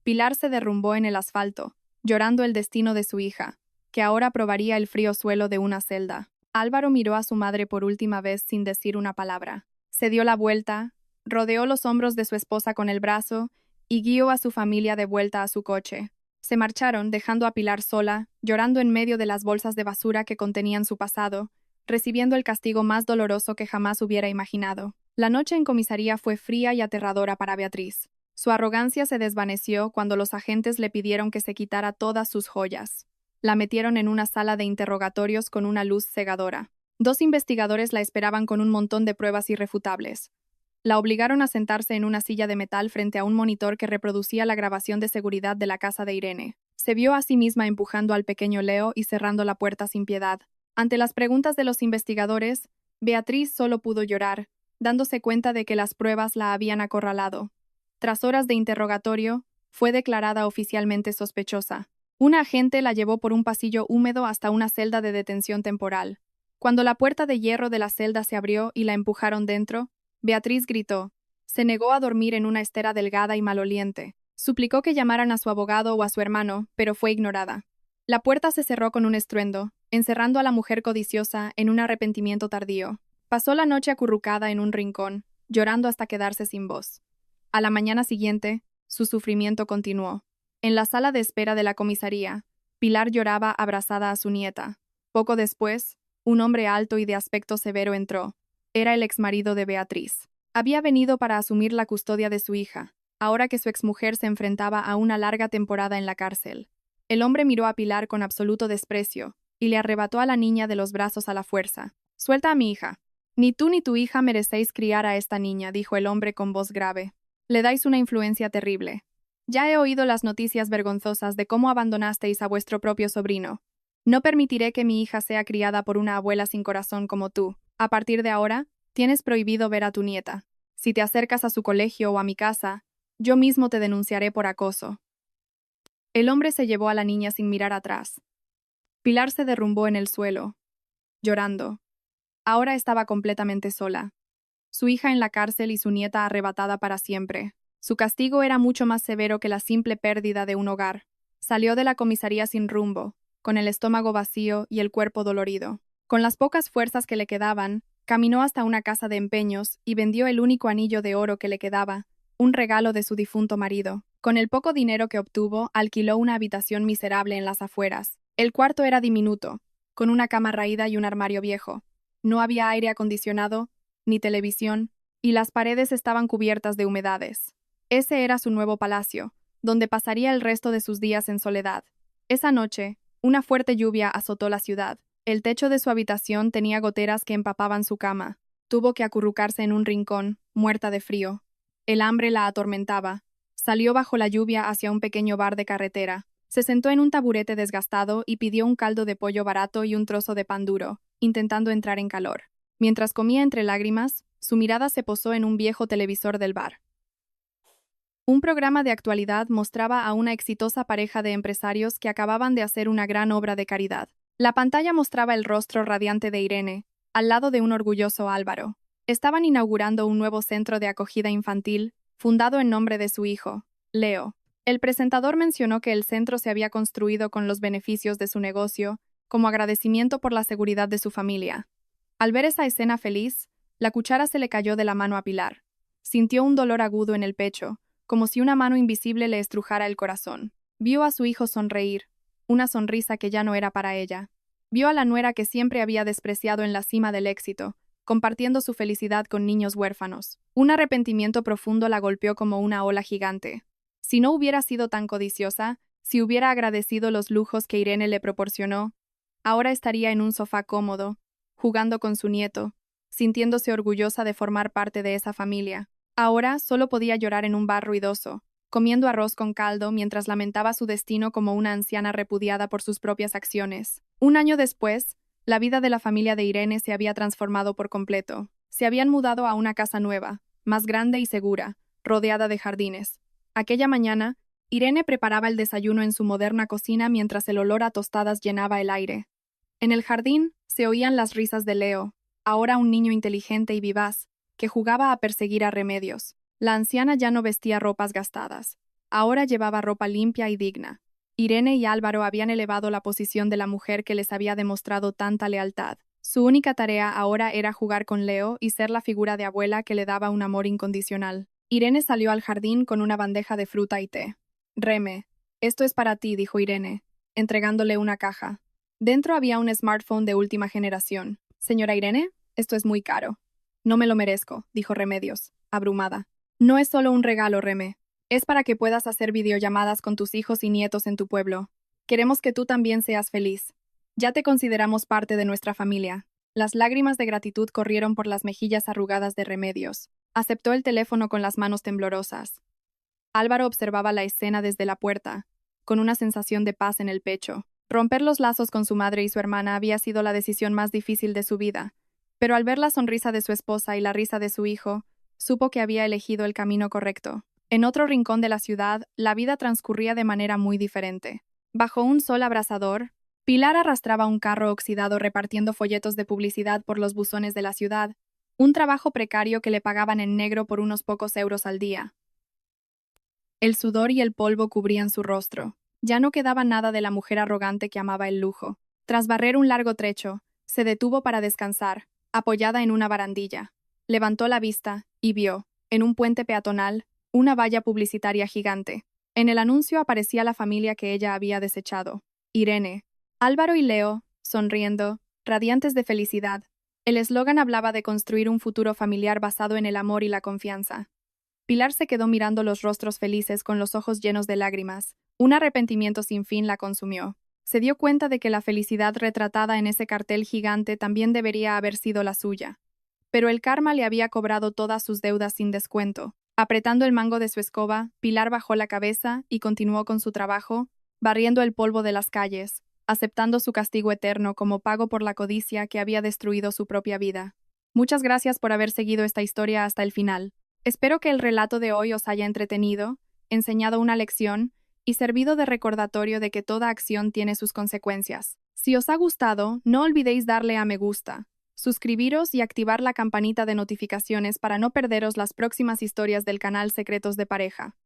Pilar se derrumbó en el asfalto, llorando el destino de su hija, que ahora probaría el frío suelo de una celda. Álvaro miró a su madre por última vez sin decir una palabra. Se dio la vuelta, rodeó los hombros de su esposa con el brazo y guió a su familia de vuelta a su coche. Se marcharon, dejando a Pilar sola, llorando en medio de las bolsas de basura que contenían su pasado, recibiendo el castigo más doloroso que jamás hubiera imaginado. La noche en comisaría fue fría y aterradora para Beatriz. Su arrogancia se desvaneció cuando los agentes le pidieron que se quitara todas sus joyas. La metieron en una sala de interrogatorios con una luz cegadora. 2 investigadores la esperaban con un montón de pruebas irrefutables. La obligaron a sentarse en una silla de metal frente a un monitor que reproducía la grabación de seguridad de la casa de Irene. Se vio a sí misma empujando al pequeño Leo y cerrando la puerta sin piedad. Ante las preguntas de los investigadores, Beatriz solo pudo llorar, dándose cuenta de que las pruebas la habían acorralado. Tras horas de interrogatorio, fue declarada oficialmente sospechosa. Un agente la llevó por un pasillo húmedo hasta una celda de detención temporal. Cuando la puerta de hierro de la celda se abrió y la empujaron dentro, Beatriz gritó. Se negó a dormir en una estera delgada y maloliente. Suplicó que llamaran a su abogado o a su hermano, pero fue ignorada. La puerta se cerró con un estruendo, encerrando a la mujer codiciosa en un arrepentimiento tardío. Pasó la noche acurrucada en un rincón, llorando hasta quedarse sin voz. A la mañana siguiente, su sufrimiento continuó. En la sala de espera de la comisaría, Pilar lloraba abrazada a su nieta. Poco después, un hombre alto y de aspecto severo entró. Era el exmarido de Beatriz. Había venido para asumir la custodia de su hija, ahora que su exmujer se enfrentaba a una larga temporada en la cárcel. El hombre miró a Pilar con absoluto desprecio y le arrebató a la niña de los brazos a la fuerza. Suelta a mi hija. Ni tú ni tu hija merecéis criar a esta niña, dijo el hombre con voz grave. Le dais una influencia terrible. Ya he oído las noticias vergonzosas de cómo abandonasteis a vuestro propio sobrino. No permitiré que mi hija sea criada por una abuela sin corazón como tú. A partir de ahora, tienes prohibido ver a tu nieta. Si te acercas a su colegio o a mi casa, yo mismo te denunciaré por acoso. El hombre se llevó a la niña sin mirar atrás. Pilar se derrumbó en el suelo, llorando. Ahora estaba completamente sola. Su hija en la cárcel y su nieta arrebatada para siempre. Su castigo era mucho más severo que la simple pérdida de un hogar. Salió de la comisaría sin rumbo, con el estómago vacío y el cuerpo dolorido. Con las pocas fuerzas que le quedaban, caminó hasta una casa de empeños y vendió el único anillo de oro que le quedaba, un regalo de su difunto marido. Con el poco dinero que obtuvo, alquiló una habitación miserable en las afueras. El cuarto era diminuto, con una cama raída y un armario viejo. No había aire acondicionado, ni televisión, y las paredes estaban cubiertas de humedades. Ese era su nuevo palacio, donde pasaría el resto de sus días en soledad. Esa noche, una fuerte lluvia azotó la ciudad. El techo de su habitación tenía goteras que empapaban su cama. Tuvo que acurrucarse en un rincón, muerta de frío. El hambre la atormentaba. Salió bajo la lluvia hacia un pequeño bar de carretera. Se sentó en un taburete desgastado y pidió un caldo de pollo barato y un trozo de pan duro, intentando entrar en calor. Mientras comía entre lágrimas, su mirada se posó en un viejo televisor del bar. Un programa de actualidad mostraba a una exitosa pareja de empresarios que acababan de hacer una gran obra de caridad. La pantalla mostraba el rostro radiante de Irene, al lado de un orgulloso Álvaro. Estaban inaugurando un nuevo centro de acogida infantil, fundado en nombre de su hijo, Leo. El presentador mencionó que el centro se había construido con los beneficios de su negocio, como agradecimiento por la seguridad de su familia. Al ver esa escena feliz, la cuchara se le cayó de la mano a Pilar. Sintió un dolor agudo en el pecho, como si una mano invisible le estrujara el corazón. Vio a su hijo sonreír, una sonrisa que ya no era para ella. Vio a la nuera que siempre había despreciado en la cima del éxito, compartiendo su felicidad con niños huérfanos. Un arrepentimiento profundo la golpeó como una ola gigante. Si no hubiera sido tan codiciosa, si hubiera agradecido los lujos que Irene le proporcionó, ahora estaría en un sofá cómodo, jugando con su nieto, sintiéndose orgullosa de formar parte de esa familia. Ahora solo podía llorar en un bar ruidoso, comiendo arroz con caldo mientras lamentaba su destino como una anciana repudiada por sus propias acciones. Un año después, la vida de la familia de Irene se había transformado por completo. Se habían mudado a una casa nueva, más grande y segura, rodeada de jardines. Aquella mañana, Irene preparaba el desayuno en su moderna cocina mientras el olor a tostadas llenaba el aire. En el jardín se oían las risas de Leo, ahora un niño inteligente y vivaz, que jugaba a perseguir a Remedios. La anciana ya no vestía ropas gastadas. Ahora llevaba ropa limpia y digna. Irene y Álvaro habían elevado la posición de la mujer que les había demostrado tanta lealtad. Su única tarea ahora era jugar con Leo y ser la figura de abuela que le daba un amor incondicional. Irene salió al jardín con una bandeja de fruta y té. «Reme, esto es para ti», dijo Irene, entregándole una caja. Dentro había un smartphone de última generación. «Señora Irene, esto es muy caro». «No me lo merezco», dijo Remedios, abrumada. «No es solo un regalo, Reme. Es para que puedas hacer videollamadas con tus hijos y nietos en tu pueblo. Queremos que tú también seas feliz. Ya te consideramos parte de nuestra familia». Las lágrimas de gratitud corrieron por las mejillas arrugadas de Remedios. Aceptó el teléfono con las manos temblorosas. Álvaro observaba la escena desde la puerta, con una sensación de paz en el pecho. Romper los lazos con su madre y su hermana había sido la decisión más difícil de su vida, pero al ver la sonrisa de su esposa y la risa de su hijo, supo que había elegido el camino correcto. En otro rincón de la ciudad, la vida transcurría de manera muy diferente. Bajo un sol abrasador, Pilar arrastraba un carro oxidado repartiendo folletos de publicidad por los buzones de la ciudad, un trabajo precario que le pagaban en negro por unos pocos euros al día. El sudor y el polvo cubrían su rostro. Ya no quedaba nada de la mujer arrogante que amaba el lujo. Tras barrer un largo trecho, se detuvo para descansar, apoyada en una barandilla. Levantó la vista y vio, en un puente peatonal, una valla publicitaria gigante. En el anuncio aparecía la familia que ella había desechado. Irene, Álvaro y Leo, sonriendo, radiantes de felicidad. El eslogan hablaba de construir un futuro familiar basado en el amor y la confianza. Pilar se quedó mirando los rostros felices con los ojos llenos de lágrimas. Un arrepentimiento sin fin la consumió. Se dio cuenta de que la felicidad retratada en ese cartel gigante también debería haber sido la suya. Pero el karma le había cobrado todas sus deudas sin descuento. Apretando el mango de su escoba, Pilar bajó la cabeza y continuó con su trabajo, barriendo el polvo de las calles, aceptando su castigo eterno como pago por la codicia que había destruido su propia vida. Muchas gracias por haber seguido esta historia hasta el final. Espero que el relato de hoy os haya entretenido, enseñado una lección y servido de recordatorio de que toda acción tiene sus consecuencias. Si os ha gustado, no olvidéis darle a me gusta, suscribiros y activar la campanita de notificaciones para no perderos las próximas historias del canal Secretos de Pareja.